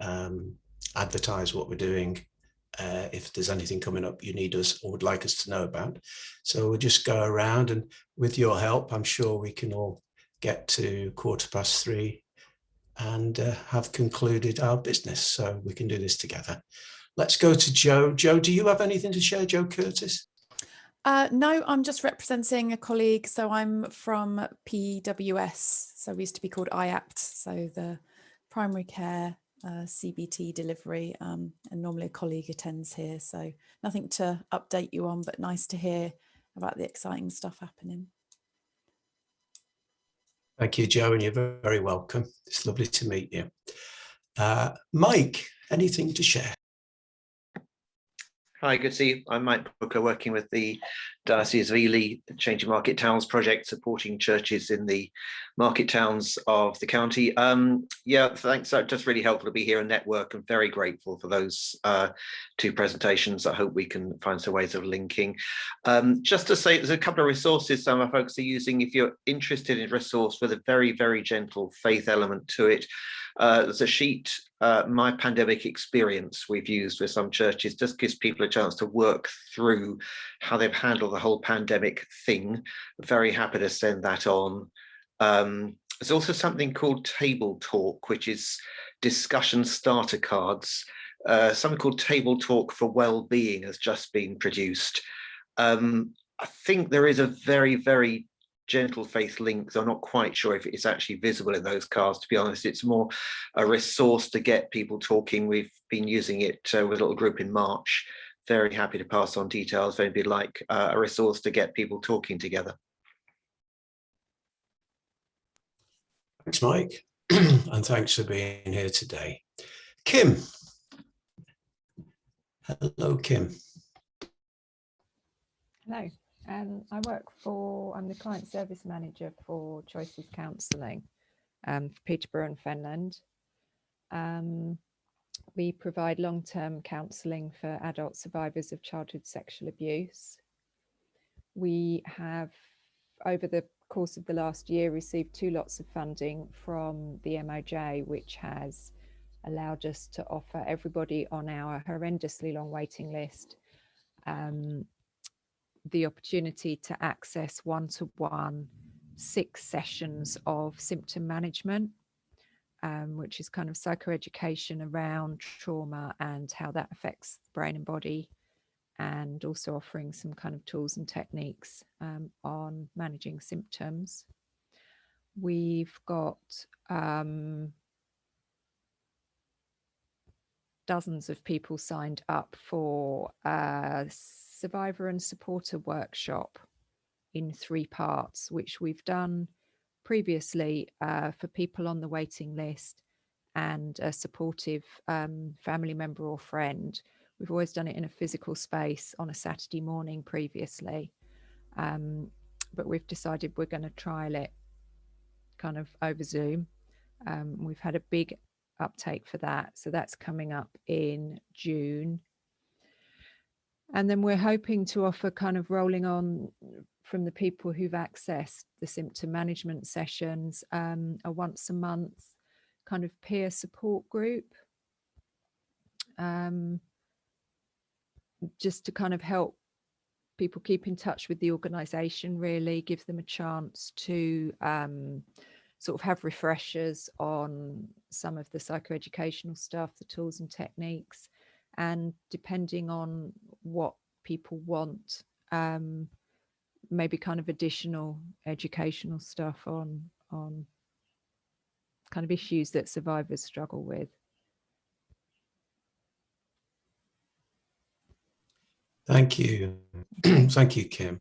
advertise what we're doing, if there's anything coming up you need us or would like us to know about. So we'll just go around, and with your help, I'm sure we can all get to 3:15 and have concluded our business. So we can do this together. Let's go to Joe. Joe, do you have anything to share, Joe Curtis? No, I'm just representing a colleague. So I'm from PWS. So we used to be called IAPT. So the primary care CBT delivery, and normally a colleague attends here. So nothing to update you on, but nice to hear about the exciting stuff happening. Thank you, Joe, and you're very welcome. It's lovely to meet you. Mike, anything to share? Hi, good to see you. I'm Mike Booker, working with the Diocese of Ely Changing Market Towns project, supporting churches in the market towns of the county. Yeah, thanks. Just really helpful to be here and network. I'm very grateful for those two presentations. I hope we can find some ways of linking. Just to say, there's a couple of resources some of our folks are using. If you're interested in a resource with a very, very gentle faith element to it, there's a sheet, My Pandemic Experience, we've used with some churches, just gives people a chance to work through how they've handled the whole pandemic thing. Very happy to send that on. There's also something called Table Talk, which is discussion starter cards. Something called Table Talk for Wellbeing has just been produced. I think there is a very, very gentle faith link, so I'm not quite sure if it's actually visible in those cards, to be honest. It's more a resource to get people talking. We've been using it with a little group in March. Very happy to pass on details if anybody'd like a resource to get people talking together. Thanks, Mike, and thanks for being here today. Kim. Hello, Kim. Hello. I work I'm the client service manager for Choices Counselling for Peterborough and Fenland. We provide long-term counselling for adult survivors of childhood sexual abuse. We have, over the course of the last year, received 2 lots of funding from the MOJ, which has allowed us to offer everybody on our horrendously long waiting list the opportunity to access one-to-one 6 sessions of symptom management, which is kind of psychoeducation around trauma and how that affects the brain and body, and also offering some kind of tools and techniques on managing symptoms. We've got dozens of people signed up for survivor and supporter workshop in 3 parts, which we've done previously for people on the waiting list and a supportive family member or friend. We've always done it in a physical space on a Saturday morning previously, but we've decided we're going to trial it kind of over Zoom. We've had a big uptake for that, so that's coming up in June. And then we're hoping to offer, kind of rolling on from the people who've accessed the symptom management sessions, a once a month kind of peer support group, just to kind of help people keep in touch with the organisation, really give them a chance to sort of have refreshers on some of the psychoeducational stuff, the tools and techniques, and depending on what people want, maybe kind of additional educational stuff on kind of issues that survivors struggle with. Thank you. Thank you, Kim.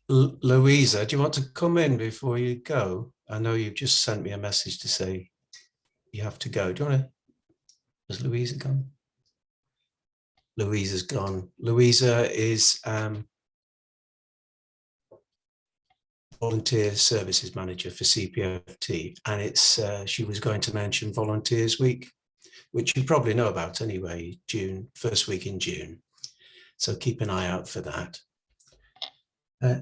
Louisa, do you want to come in before you go? I know you've just sent me a message to say you have to go. Do you want to? Has Louisa gone? Louisa's gone. Louisa is volunteer services manager for CPFT, and it's she was going to mention Volunteers Week, which you probably know about anyway, first week in June. So keep an eye out for that.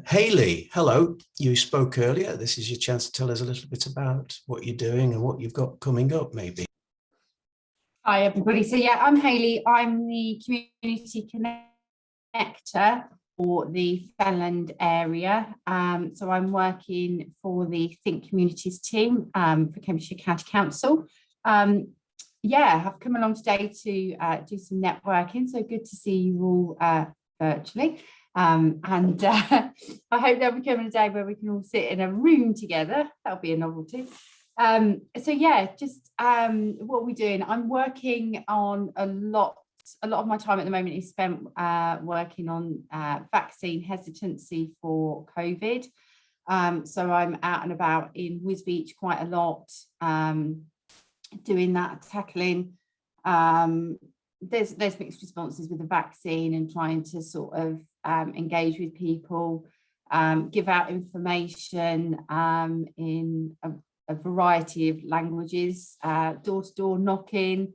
Hayley, hello. You spoke earlier. This is your chance to tell us a little bit about what you're doing and what you've got coming up, maybe. Hi, everybody. So yeah, I'm Hayley. I'm the community connector for the Fenland area. So I'm working for the Think Communities team for Cambridgeshire County Council. Yeah, I've come along today to do some networking. So good to see you all virtually. And I hope there'll be coming a day where we can all sit in a room together. That'll be a novelty. So yeah, just what we're doing. I'm working on a lot of my time at the moment is spent working on vaccine hesitancy for COVID. So I'm out and about in Wisbech quite a lot, doing that, tackling. There's mixed responses with the vaccine and trying to sort of engage with people, give out information in a variety of languages, door-to-door knocking,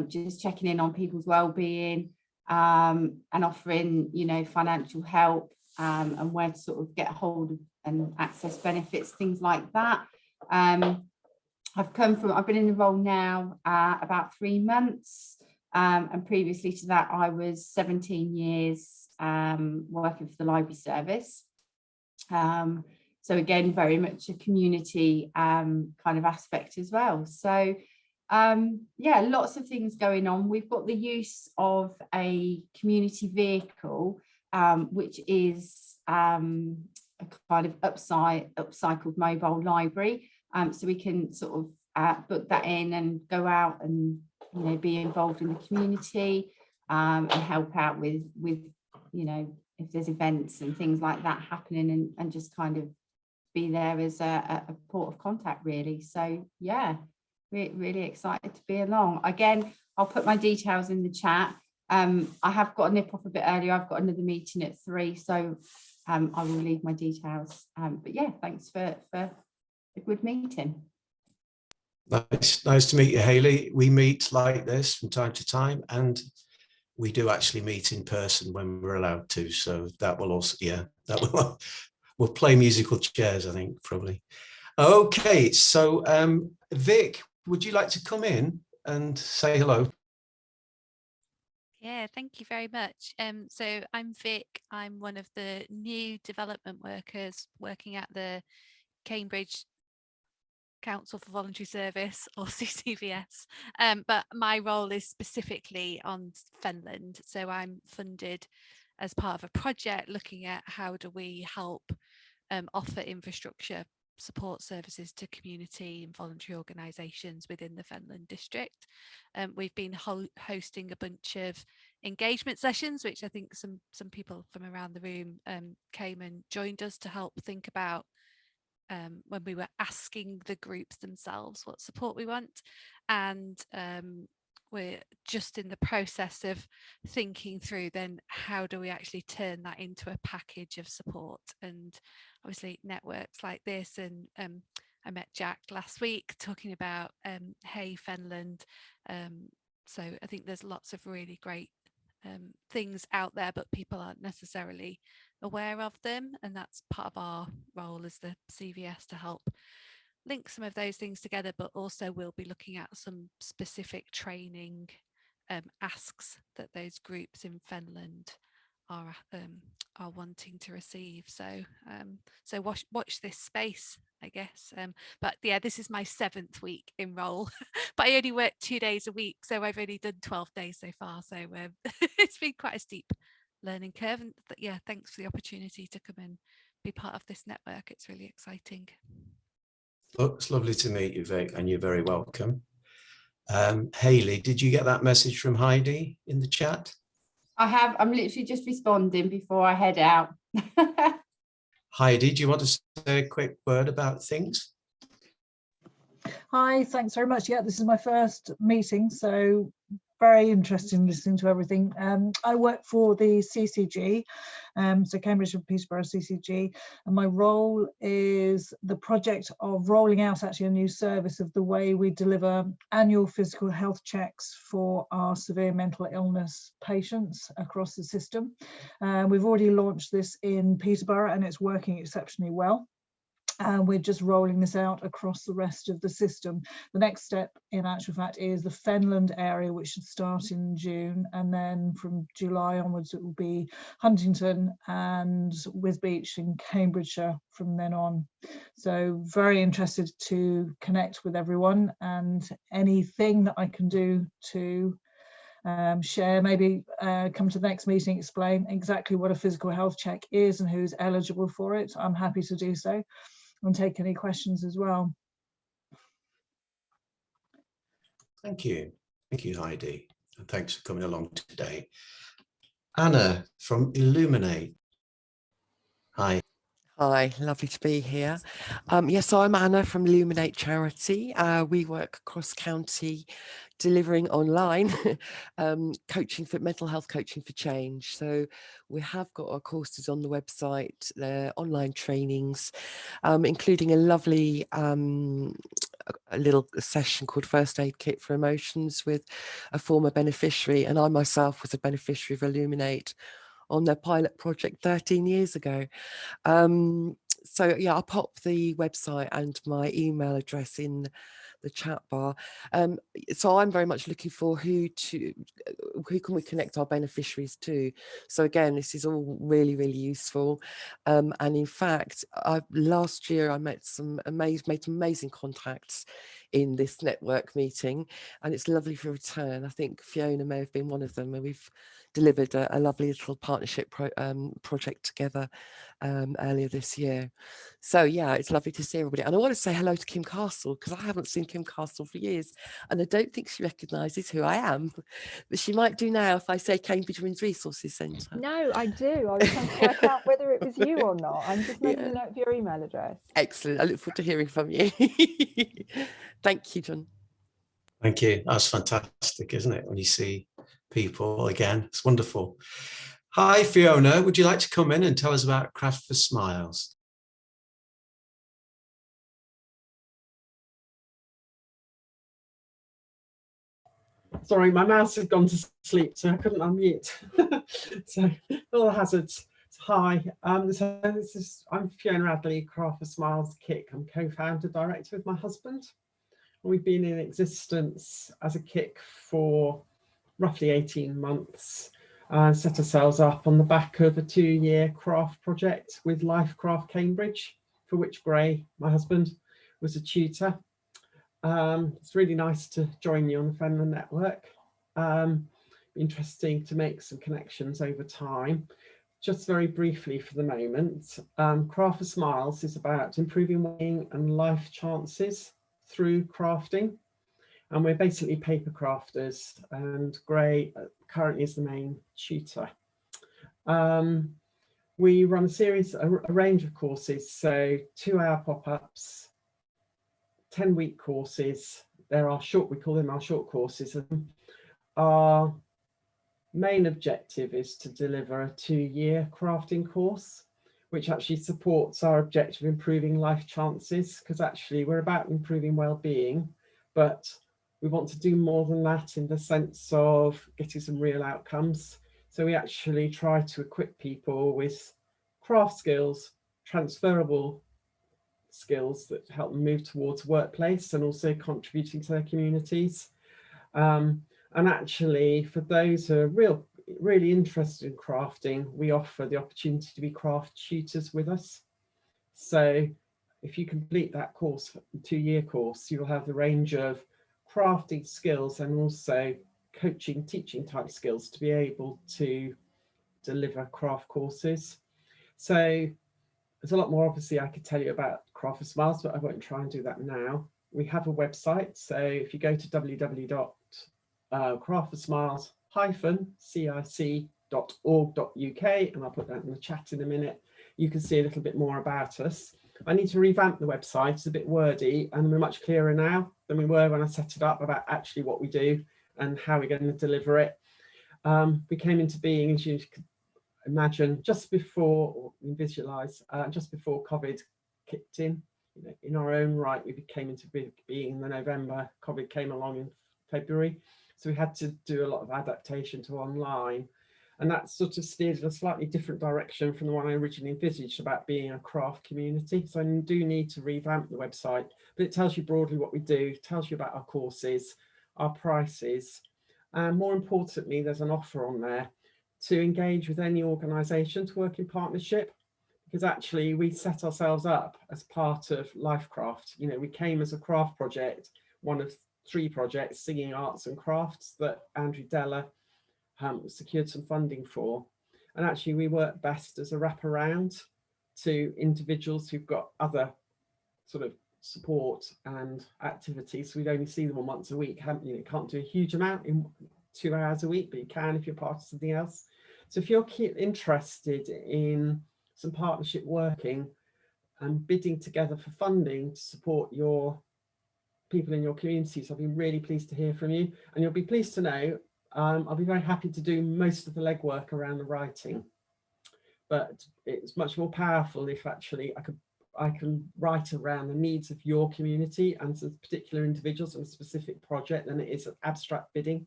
just checking in on people's well-being, and offering, you know, financial help and where to sort of get a hold of and access benefits, things like that. I've been in the role now about 3 months, and previously to that I was 17 years working for the library service. So again, very much a community kind of aspect as well. So yeah, lots of things going on. We've got the use of a community vehicle, which is a kind of upcycled mobile library. So we can sort of book that in and go out and, you know, be involved in the community and help out with, you know, if there's events and things like that happening, and just kind of be there as a port of contact, really. So yeah, really excited to be along. Again, I'll put my details in the chat. I have got to nip off a bit earlier. I've got another meeting at 3, so I will leave my details. But yeah, thanks for a good meeting. Nice to meet you, Hayley. We meet like this from time to time, and we do actually meet in person when we're allowed to. So that will also, yeah, that will we'll play musical chairs, I think, probably. Okay, so Vic, would you like to come in and say hello? Yeah, thank you very much. So I'm Vic. I'm one of the new development workers working at the Cambridge Council for Voluntary Service, or CCVS, but my role is specifically on Fenland. So I'm funded as part of a project looking at how do we help offer infrastructure support services to community and voluntary organisations within the Fenland district. We've been hosting a bunch of engagement sessions, which I think some people from around the room came and joined us to help think about when we were asking the groups themselves what support we want. And we're just in the process of thinking through then how do we actually turn that into a package of support. And obviously networks like this, and I met Jack last week talking about H.A.Y Fenland. So I think there's lots of really great things out there, but people aren't necessarily aware of them, and that's part of our role as the CVS to help link some of those things together. But also we'll be looking at some specific training asks that those groups in Fenland are wanting to receive. So so watch this space, I guess. But yeah, this is my 7th week in role, but I only work 2 days a week, so I've only done 12 days so far. So it's been quite a steep learning curve. And yeah, thanks for the opportunity to come and be part of this network. It's really exciting. Look, it's lovely to meet you, Vic, and you're very welcome. Hayley, did you get that message from Heidi in the chat? I have. I'm literally just responding before I head out. Heidi, do you want to say a quick word about things? Hi, thanks very much. Yeah, this is my first meeting, so very interested in listening to everything. I work for the CCG, so Cambridgeshire and Peterborough CCG, and my role is the project of rolling out actually a new service of the way we deliver annual physical health checks for our severe mental illness patients across the system. We've already launched this in Peterborough and it's working exceptionally well. And we're just rolling this out across the rest of the system. The next step, in actual fact, is the Fenland area, which should start in June. And then from July onwards, it will be Huntington and Wisbech in Cambridgeshire from then on. So very interested to connect with everyone, and anything that I can do to share, maybe come to the next meeting, explain exactly what a physical health check is and who's eligible for it. I'm happy to do so and take any questions as well. Thank you, Heidi, and thanks for coming along today. Anna from Illuminate. Hi. Hi, lovely to be here. Yes, I'm Anna from Illuminate Charity. We work across county delivering online coaching for mental health coaching for change. So we have got our courses on the website, online trainings, including a lovely a little session called First Aid Kit for Emotions with a former beneficiary, and I myself was a beneficiary of Illuminate on their pilot project 13 years ago. So yeah, I'll pop the website and my email address in the chat bar. So I'm very much looking for who can we connect our beneficiaries to. So again, this is all really, really useful. And in fact, last year I made some amazing contacts in this network meeting, and it's lovely for return. I think Fiona may have been one of them, and we've delivered a lovely little partnership project together earlier this year. So yeah, it's lovely to see everybody. And I want to say hello to Kim Castle, because I haven't seen Kim Castle for years, and I don't think she recognises who I am, but she might do now if I say Cambridge Women's Resources Centre. No, I do. I was trying to work out whether it was you or not. I'm just making a note of your email address. Excellent. I look forward to hearing from you. Thank you, John. Thank you. That's fantastic, isn't it? When you see people again, it's wonderful. Hi, Fiona. Would you like to come in and tell us about Craft for Smiles? Sorry, my mouse had gone to sleep, so I couldn't unmute. So, all the hazards. Hi, I'm Fiona Radley, Craft for Smiles KIC. I'm co-founder director with my husband. We've been in existence as a KIC for roughly 18 months and set ourselves up on the back of a 2-year craft project with Lifecraft Cambridge, for which Gray, my husband, was a tutor. It's really nice to join you on the FENMHAN network. Interesting to make some connections over time. Just very briefly for the moment, Craft for Smiles is about improving well-being and life chances through crafting, and we're basically paper crafters, and Gray currently is the main tutor. We run a range of courses, so 2-hour pop-ups, 10-week courses. We call them our short courses. Our main objective is to deliver a 2-year crafting course, which actually supports our objective of improving life chances, because actually we're about improving well-being, but we want to do more than that in the sense of getting some real outcomes. So we actually try to equip people with craft skills, transferable skills that help them move towards workplace and also contributing to their communities. And actually, for those who are real really interested in crafting, we offer the opportunity to be craft tutors with us. So if you complete that course, 2-year course, you'll have the range of crafting skills and also coaching, teaching type skills to be able to deliver craft courses. So there's a lot more obviously I could tell you about Craft for Smiles, but I won't try and do that now. We have a website, so if you go to www.craftforsmiles-cic.org.uk, and I'll put that in the chat in a minute, you can see a little bit more about us. I need to revamp the website, it's a bit wordy, and we're much clearer now than we were when I set it up about actually what we do and how we're going to deliver it. We came into being, as you could imagine, just before, or visualize, just before COVID kicked in. You know, in our own right, we came into being in the November, COVID came along in February. So we had to do a lot of adaptation to online. And that sort of steered in a slightly different direction from the one I originally envisaged about being a craft community. So I do need to revamp the website, but it tells you broadly what we do, tells you about our courses, our prices, and more importantly, there's an offer on there to engage with any organisation to work in partnership, because actually we set ourselves up as part of Lifecraft. You know, we came as a craft project, one of 3 projects, Singing Arts and Crafts, that Andrew Deller secured some funding for. And actually we work best as a wraparound to individuals who've got other sort of support and activities. So we'd only see them once a week. You know, can't do a huge amount in 2 hours a week, but you can if you're part of something else. So if you're interested in some partnership working and bidding together for funding to support your people in your communities, I'll be really pleased to hear from you. And you'll be pleased to know I'll be very happy to do most of the legwork around the writing, but it's much more powerful if actually I can write around the needs of your community and some particular individuals and a specific project than it is an abstract bidding.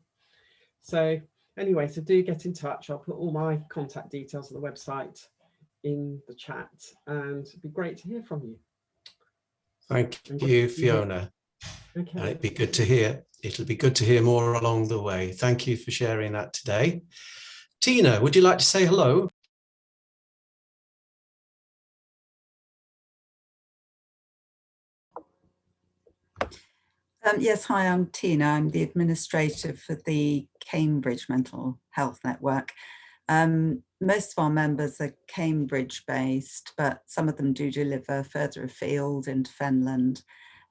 So anyway, so do get in touch. I'll put all my contact details on the website in the chat, and it'd be great to hear from you. Thank you, Fiona. Okay. And it'd be good to hear. It'll be good to hear more along the way. Thank you for sharing that today. Tina, would you like to say hello? Yes, hi, I'm Tina. I'm the administrator for the Cambridge Mental Health Network. Most of our members are Cambridge based, but some of them do deliver further afield into Fenland.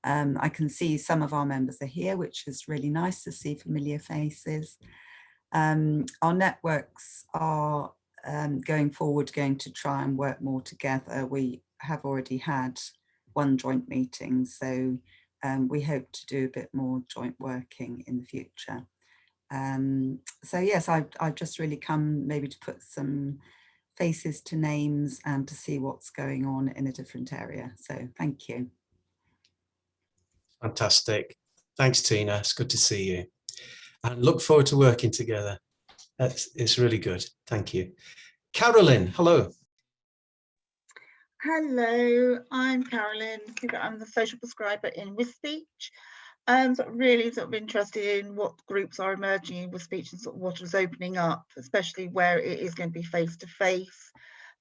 I can see some of our members are here, which is really nice to see familiar faces. Our networks are going forward going to try and work more together. We have already had one joint meeting, so we hope to do a bit more joint working in the future. So yes, I've just really come maybe to put some faces to names and to see what's going on in a different area. So thank you. Fantastic. Thanks, Tina. It's good to see you. And look forward to working together. It's really good. Thank you. Carolyn, hello. Hello, I'm Carolyn. I'm the social prescriber in Wisbech. So really sort of interested in what groups are emerging in Wisbech and sort of what is opening up, especially where it is going to be face-to-face.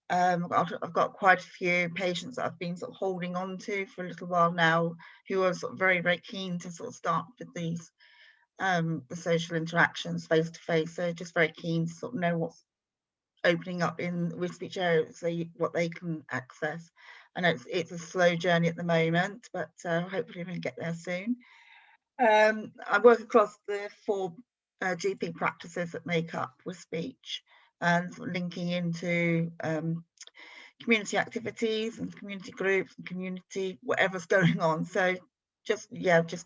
I've got quite a few patients that I've been sort of holding on to for a little while now, who are sort of very, very keen to sort of start with these the social interactions face-to-face. So just very keen to sort of know what's opening up in the Wisbech area, so what they can access. I know it's a slow journey at the moment, but hopefully we can get there soon. I work across the 4 GP practices that make up Wisbech, and sort of linking into community activities and community groups and community whatever's going on. So just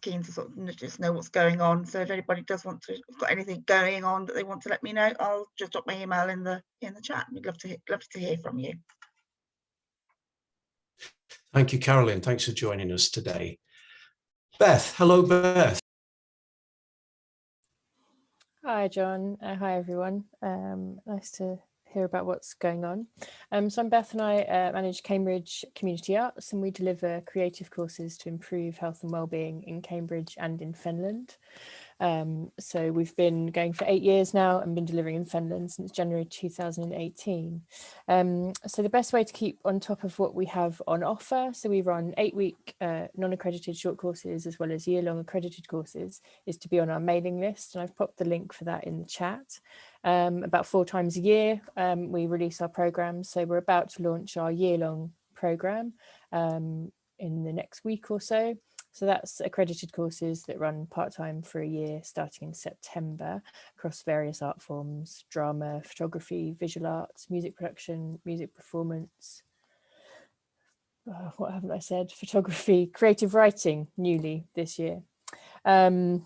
keen to sort of just know what's going on. So if anybody does want to, got anything going on that they want to let me know, I'll just drop my email in the chat. We'd love to hear from you. Thank you, Carolyn. Thanks for joining us today. Beth, hello, Beth. Hi, John. Hi, everyone. Nice to hear about what's going on. So I'm Beth, and I manage Cambridge Community Arts, and we deliver creative courses to improve health and wellbeing in Cambridge and in Fenland. So we've been going for 8 years now and been delivering in Fenland since January 2018. So the best way to keep on top of what we have on offer, so we run 8-week non-accredited short courses as well as year-long accredited courses, is to be on our mailing list, and I've popped the link for that in the chat. About 4 times a year we release our programs, so we're about to launch our year-long program in the next week or so. So that's accredited courses that run part-time for a year starting in September across various art forms: drama, photography, visual arts, music production, music performance. What haven't I said? Photography, creative writing, newly this year. And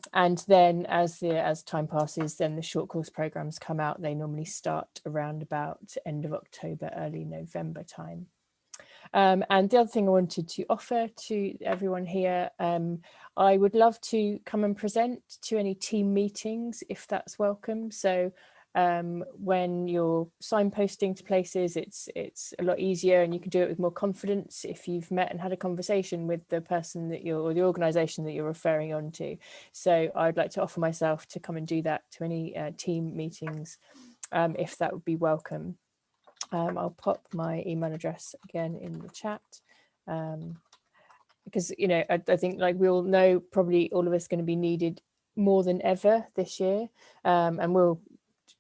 then as time passes, then the short course programs come out. They normally start around about end of October, early November time. And the other thing I wanted to offer to everyone here, I would love to come and present to any team meetings if that's welcome. So when you're signposting to places, it's a lot easier and you can do it with more confidence if you've met and had a conversation with the person that you're, or the organisation that you're referring on to. So I'd like to offer myself to come and do that to any team meetings if that would be welcome. I'll pop my email address again in the chat because, you know, I think, like we all know, probably all of us are going to be needed more than ever this year. And we'll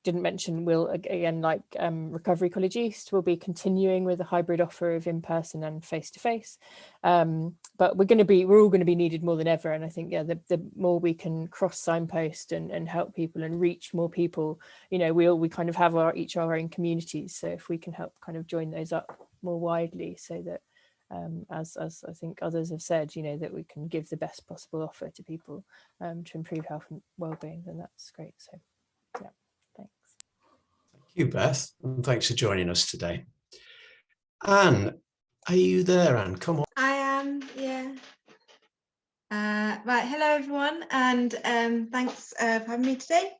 again, like Recovery College East, will be continuing with a hybrid offer of in-person and face-to-face. But we're all going to be needed more than ever. And I think, yeah, the more we can cross signpost and help people and reach more people, you know, we kind of have each our own communities. So if we can help kind of join those up more widely, so that as I think others have said, you know, that we can give the best possible offer to people to improve health and well-being, then that's great. So yeah. Thank you, Beth, and thanks for joining us today. Anne, are you there, Anne? Come on. I am, yeah. Right, hello everyone, and thanks for having me today.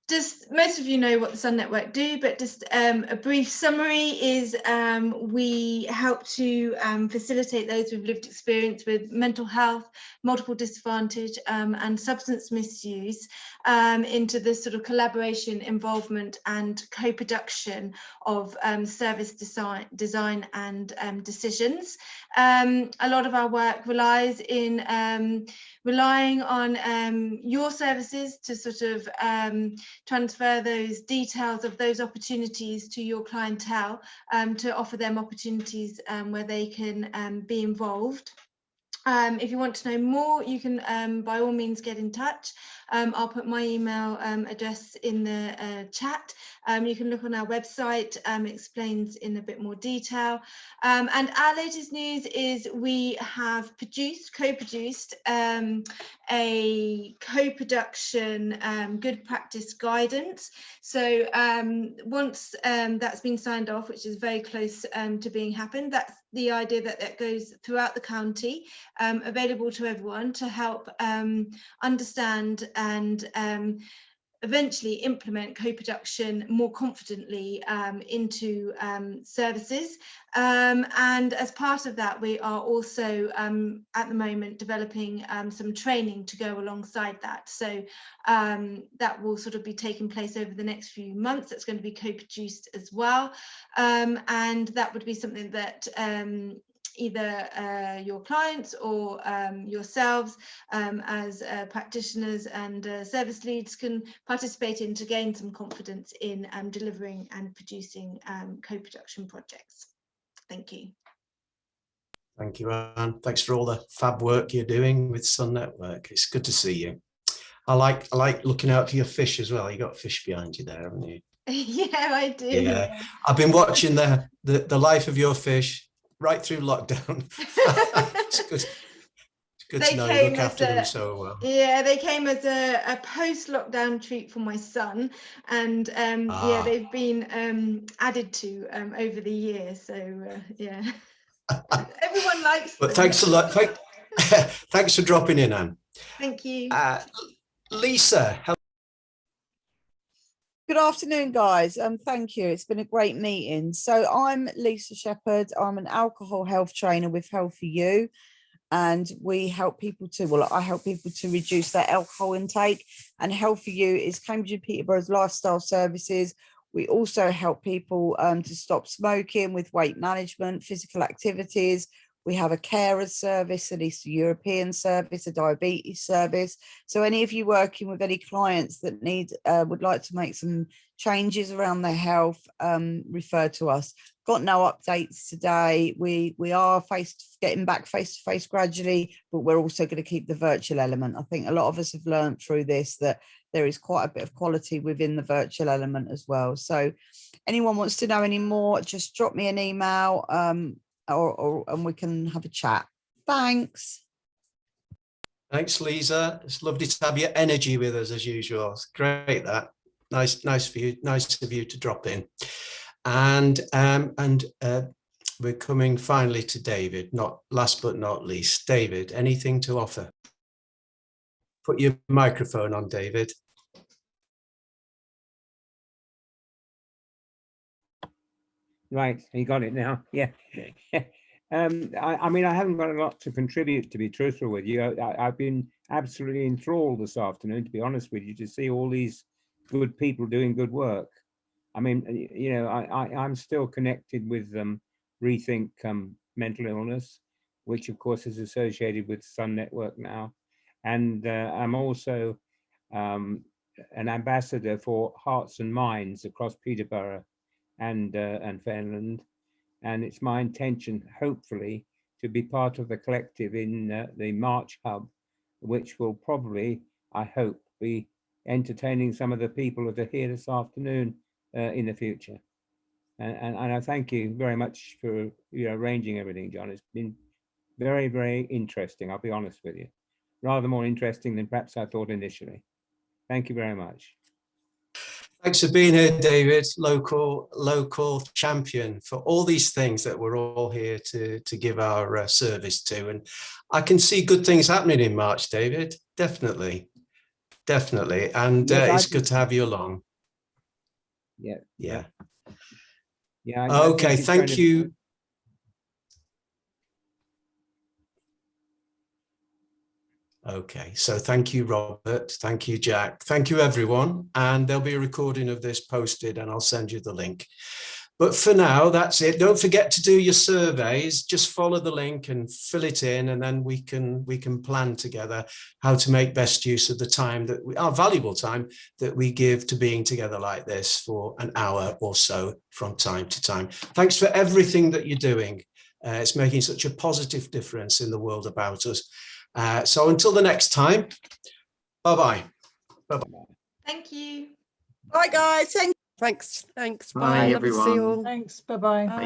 Just most of you know what the Sun Network do, but just a brief summary is we help to facilitate those with lived experience with mental health, multiple disadvantage and substance misuse into this sort of collaboration, involvement and co-production of service design and decisions. A lot of our work relies in relying on your services to sort of transfer those details of those opportunities to your clientele, to offer them opportunities where they can be involved. If you want to know more, you can by all means get in touch. I'll put my email address in the chat. You can look on our website, it explains in a bit more detail. And our latest news is we have co-produced a co-production good practice guidance. So once that's been signed off, which is very close to being happened, that's the idea that goes throughout the county, available to everyone to help understand and eventually implement co-production more confidently into services. And as part of that, we are also at the moment developing some training to go alongside that. So that will sort of be taking place over the next few months. That's going to be co-produced as well. And that would be something that either your clients or yourselves as practitioners and service leads can participate in to gain some confidence in delivering and producing co-production projects. Thank you. Thank you, Anne. Thanks for all the fab work you're doing with Sun Network. It's good to see you. I like looking out for your fish as well. You got fish behind you there, haven't you? Yeah, I do. Yeah, I've been watching the life of your fish right through lockdown. It's good. It's good to know you look after them so well. Yeah, they came as a post-lockdown treat for my son, and yeah, they've been added to over the years. So yeah, everyone likes them. But thanks a lot. Thanks for dropping in, Anne. Thank you. Lisa. Good afternoon, guys. Thank you. It's been a great meeting. So I'm Lisa Shepherd. I'm an alcohol health trainer with Health for You. and we help people to, well, I help people to reduce their alcohol intake. And Health for You is Cambridge and Peterborough's lifestyle services. We also help people to stop smoking with weight management, physical activities. We have a carer service, an Eastern European service, a diabetes service. So any of you working with any clients that would like to make some changes around their health, refer to us. Got no updates today. We are getting back face to face gradually, but we're also going to keep the virtual element. I think a lot of us have learned through this that there is quite a bit of quality within the virtual element as well. So anyone wants to know any more, just drop me an email, and we can have a chat. Thanks. Thanks, Lisa. It's lovely to have your energy with us as usual. It's great that. Nice of you to drop in. And we're coming finally to David, not last but not least. David, anything to offer? Put your microphone on, David. Right, you got it now. Yeah. I mean, I haven't got a lot to contribute, to be truthful with you. I've been absolutely enthralled this afternoon, to be honest with you, to see all these good people doing good work. I mean, you know, I'm still connected with Rethink mental illness, which of course is associated with Sun Network now. And I'm also an ambassador for Hearts and Minds across Peterborough and Fenland. And it's my intention, hopefully, to be part of the collective in the March Hub, which will probably, I hope, be entertaining some of the people that are here this afternoon in the future. And I thank you very much for arranging everything, John. It's been very, very interesting, I'll be honest with you. Rather more interesting than perhaps I thought initially. Thank you very much. Thanks for being here, David, local champion for all these things that we're all here to give our service to. And I can see good things happening in March, David, definitely. And yes, it's good to have you along. Yeah. Okay, thank you. Okay, so thank you, Robert. Thank you, Jack. Thank you, everyone. And there'll be a recording of this posted and I'll send you the link. But for now, that's it. Don't forget to do your surveys. Just follow the link and fill it in, and then we can plan together how to make best use of the time our valuable time that we give to being together like this for an hour or so from time to time. Thanks for everything that you're doing. It's making such a positive difference in the world about us. So until the next time, bye-bye. Bye-bye. Thank you. Bye, guys. Thanks. Bye, Love to see you everyone. all. Thanks. Bye-bye. Bye.